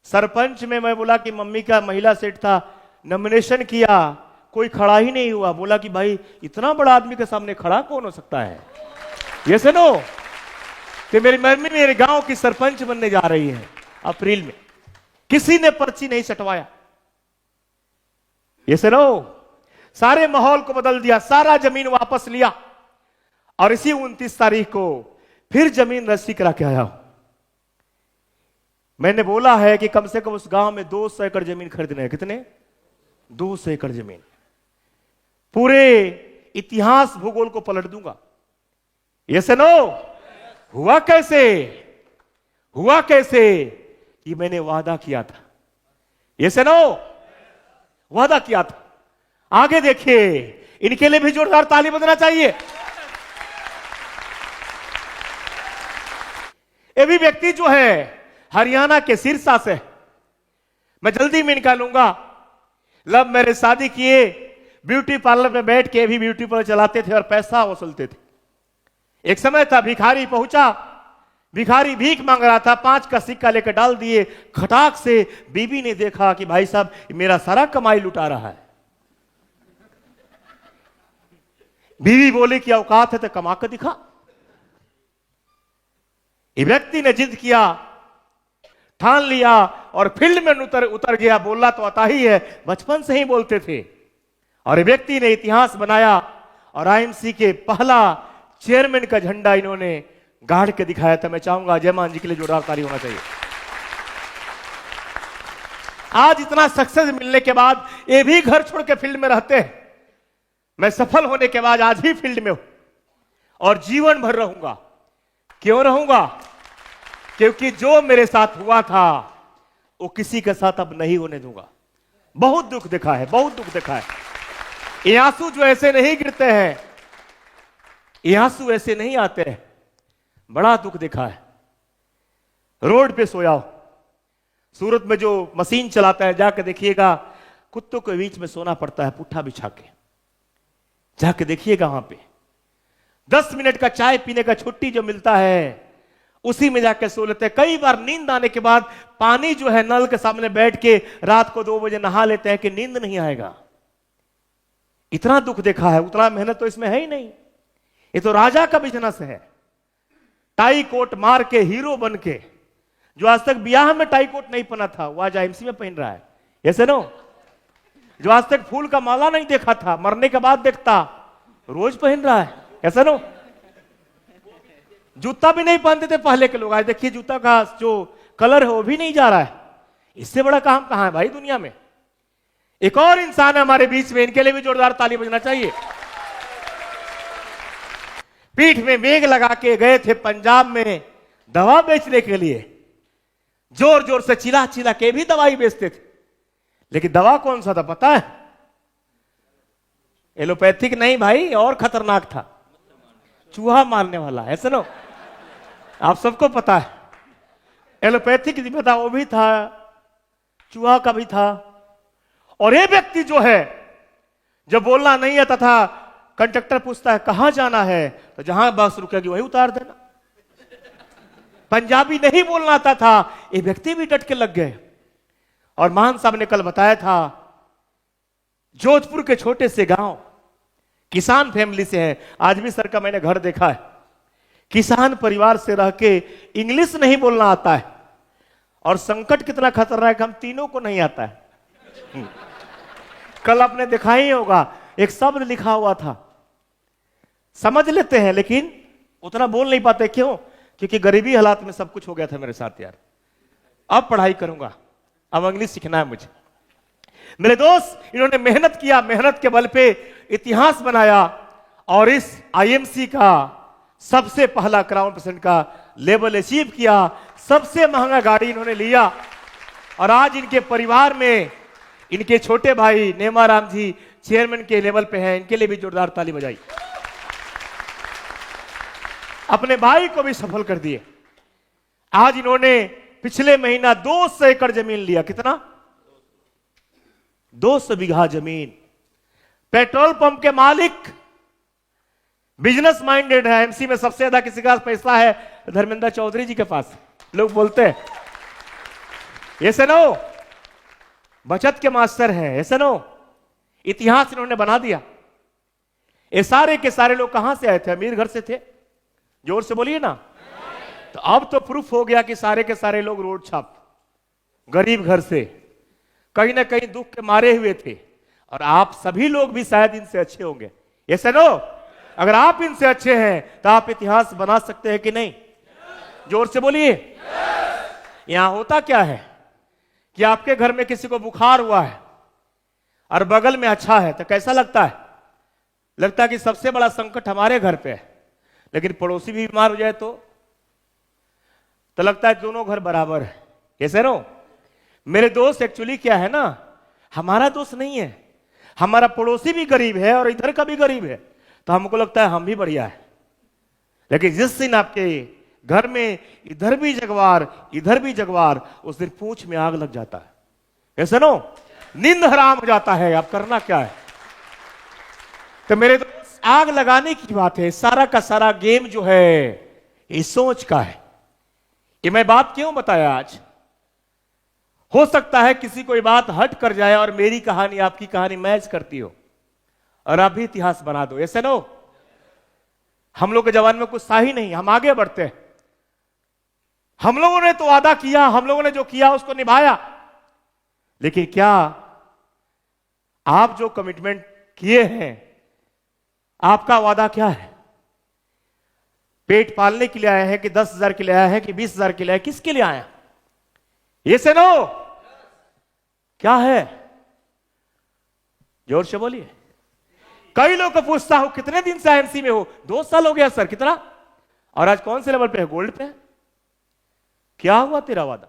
सरपंच में मैं बोला कि मम्मी का महिला सेट था, नॉमिनेशन किया, कोई खड़ा ही नहीं हुआ। बोला कि भाई इतना बड़ा आदमी के सामने खड़ा कौन हो सकता है। ये सुनो कि मेरी मम्मी मेरे गांव की सरपंच बनने जा रही है अप्रैल में, किसी ने पर्ची नहीं सटवाया। ये सुनो, सारे माहौल को बदल दिया, सारा जमीन वापस लिया और इसी 29 तारीख को फिर जमीन रजिस्ट्री करा के आया हूं। मैंने बोला है कि कम से कम उस गांव में 200 एकड़ जमीन खरीदने हैं। कितने? 200 एकड़ जमीन। पूरे इतिहास भूगोल को पलट दूंगा। ये सुनो, हुआ कैसे? हुआ कैसे? ये मैंने वादा किया था। ये सुनो, वादा किया था। आगे देखिए, इनके लिए भी जोरदार ताली बजना चाहिए। ये भी व्यक्ति जो है हरियाणा के सिरसा से, मैं जल्दी में निकालूंगा। लव मैरिज शादी किए, ब्यूटी पार्लर में बैठ के भी ब्यूटी पार्लर चलाते थे और पैसा वसूलते थे। एक समय था भिखारी पहुंचा, भिखारी भीख मांग रहा था, 5 का सिक्का लेकर डाल दिए। खटाक से बीबी ने देखा कि भाई साहब मेरा सारा कमाई लुटा रहा है। बीवी बोली कि औकात है तो कमा कर दिखा। ये व्यक्ति ने जिद किया, ठान लिया और फील्ड में उतर गया। बोलना तो आता ही है, बचपन से ही बोलते थे। और ये व्यक्ति ने इतिहास बनाया और आईएमसी के पहला चेयरमैन का झंडा इन्होंने गाड़ के दिखाया था। मैं चाहूंगा जयमान जी के लिए जोरदार ताली होना चाहिए। आज इतना सक्सेस मिलने के बाद ये भी घर छोड़ के फील्ड में रहते हैं। मैं सफल होने के बाद आज ही फील्ड में हूं और जीवन भर रहूंगा। क्यों रहूंगा? क्योंकि जो मेरे साथ हुआ था वो किसी के साथ अब नहीं होने दूंगा। बहुत दुख देखा है, बहुत दुख देखा है। ये आंसू जो ऐसे नहीं गिरते हैं, ये आंसू ऐसे नहीं आते हैं। बड़ा दुख देखा है। रोड पे सोया हो, सूरत में जो मशीन चलाता है, जाके देखिएगा, कुत्तों के बीच में सोना पड़ता है पुट्ठा बिछा के। जाके देखिएगा वहां पे 10 मिनट का चाय पीने का छुट्टी जो मिलता है, उसी में जाके सो लेते हैं। कई बार नींद आने के बाद पानी जो है नल के सामने बैठ के रात को 2 बजे नहा लेते हैं कि नींद नहीं आएगा। इतना दुख देखा है। उतना मेहनत तो इसमें है ही नहीं। ये तो राजा का बिजनेस है। टाई कोट मार के हीरो बन के, जो आज तक ब्याह में टाई कोट नहीं पहना था, वो आज आईएमसी में पहन रहा है। ऐसे नो, जो आज तक फूल का माला नहीं देखा था, मरने के बाद देखता, रोज पहन रहा है। ऐसा नो, जूता भी नहीं पहनते थे पहले के लोग, आज देखिए जूता का जो कलर है वो भी नहीं जा रहा है। इससे बड़ा काम कहां है भाई दुनिया में? एक और इंसान है हमारे बीच में, इनके लिए भी जोरदार ताली बजना चाहिए। पीठ में मेघ लगा के गए थे पंजाब में दवा बेचने के लिए। जोर जोर से चिल्ला चिल्ला के भी दवाई बेचते थे, लेकिन दवा कौन सा था पता है? एलोपैथिक नहीं भाई, और खतरनाक था, चूहा मारने वाला। ऐसा नो, आप सबको पता है। एलोपैथिक भी पता, वो भी था, चूहा का भी था। और ये व्यक्ति जो है, जब बोलना नहीं आता था, कंडक्टर पूछता है कहां जाना है, तो जहां बस रुकेगी वहीं उतार देना। पंजाबी नहीं बोलना आता था, ये व्यक्ति भी डट के लग गए। और मान साहब ने कल बताया था, जोधपुर के छोटे से गांव, किसान फैमिली से है। आज भी सर का मैंने घर देखा है, किसान परिवार से रह के इंग्लिश नहीं बोलना आता है। और संकट कितना खतरनाक, हम तीनों को नहीं आता है। कल आपने देखा ही होगा, एक शब्द लिखा हुआ था, समझ लेते हैं लेकिन उतना बोल नहीं पाते। क्यों? क्योंकि गरीबी हालात में सब कुछ हो गया था मेरे साथ यार। अब पढ़ाई करूंगा, अब इंग्लिश सीखना है मुझे। मेरे दोस्त, इन्होंने मेहनत किया, मेहनत के बल पे इतिहास बनाया और इस आईएमसी का सबसे पहला क्राउन प्रेसिडेंट का लेवल अचीव किया। सबसे महंगा गाड़ी इन्होंने लिया और आज इनके परिवार में इनके छोटे भाई नेमाराम जी चेयरमैन के लेवल पे हैं। इनके लिए भी जोरदार ताली बजाई। अपने भाई को भी सफल कर दिए। आज इन्होंने पिछले महीना 200 एकड़ जमीन लिया। कितना? 200 बीघा जमीन। पेट्रोल पंप के मालिक, बिजनेस माइंडेड है। एमसी में सबसे ज्यादा किसी का पैसा है धर्मेंद्र चौधरी जी के पास, लोग बोलते हैं। ऐसे नो, बचत के मास्टर हैं। ऐसे नो, इतिहास इन्होंने बना दिया। ये सारे के सारे लोग कहां से आए थे? अमीर घर से थे। जोर से बोलिए ना। तो अब तो प्रूफ हो गया कि सारे के सारे लोग रोड छाप गरीब घर से, कहीं ना कहीं दुख के मारे हुए थे। और आप सभी लोग भी शायद इनसे अच्छे होंगे। ऐसे नो, अगर आप इनसे अच्छे हैं तो आप इतिहास बना सकते हैं कि नहीं? जोर से बोलिए। यहां होता क्या है कि आपके घर में किसी को बुखार हुआ है और बगल में अच्छा है, तो कैसा लगता है? लगता है कि सबसे बड़ा संकट हमारे घर पे है। लेकिन पड़ोसी भी बीमार हो जाए तो लगता है दोनों घर बराबर है। कैसे नो? मेरे दोस्त, एक्चुअली क्या है ना, हमारा दोस्त नहीं है, हमारा पड़ोसी भी गरीब है और इधर का भी गरीब है, तो हमको लगता है हम भी बढ़िया है। लेकिन जिस दिन आपके घर में इधर भी जगवार इधर भी जगवार, उस दिन पूंछ में आग लग जाता है। ऐसा नो, नींद हराम हो जाता है। अब करना क्या है? तो मेरे दोस्त, आग लगाने की बात है। सारा का सारा गेम जो है ये सोच का है। ये मैं बात क्यों बताया आज? हो सकता है किसी कोई बात हट कर जाए और मेरी कहानी आपकी कहानी मैच करती हो और आप भी इतिहास बना दो। ऐसे नो, हम लोग के जवान में कुछ सा ही नहीं, हम आगे बढ़ते हैं। हम लोगों ने तो वादा किया, हम लोगों ने जो किया उसको निभाया। लेकिन क्या आप जो कमिटमेंट किए हैं, आपका वादा क्या है? पेट पालने के लिए आया है कि 10,000 के लिए आया है कि 20,000 के लिए आया? किसके लिए आया? ये से नो, क्या है? जोर से बोलिए। कई लोग को पूछता हूं, कितने दिन से आईएमसी में हो? 2 साल हो गया सर। कितना? और आज कौन से लेवल पे है? गोल्ड पे है। क्या हुआ तेरा वादा?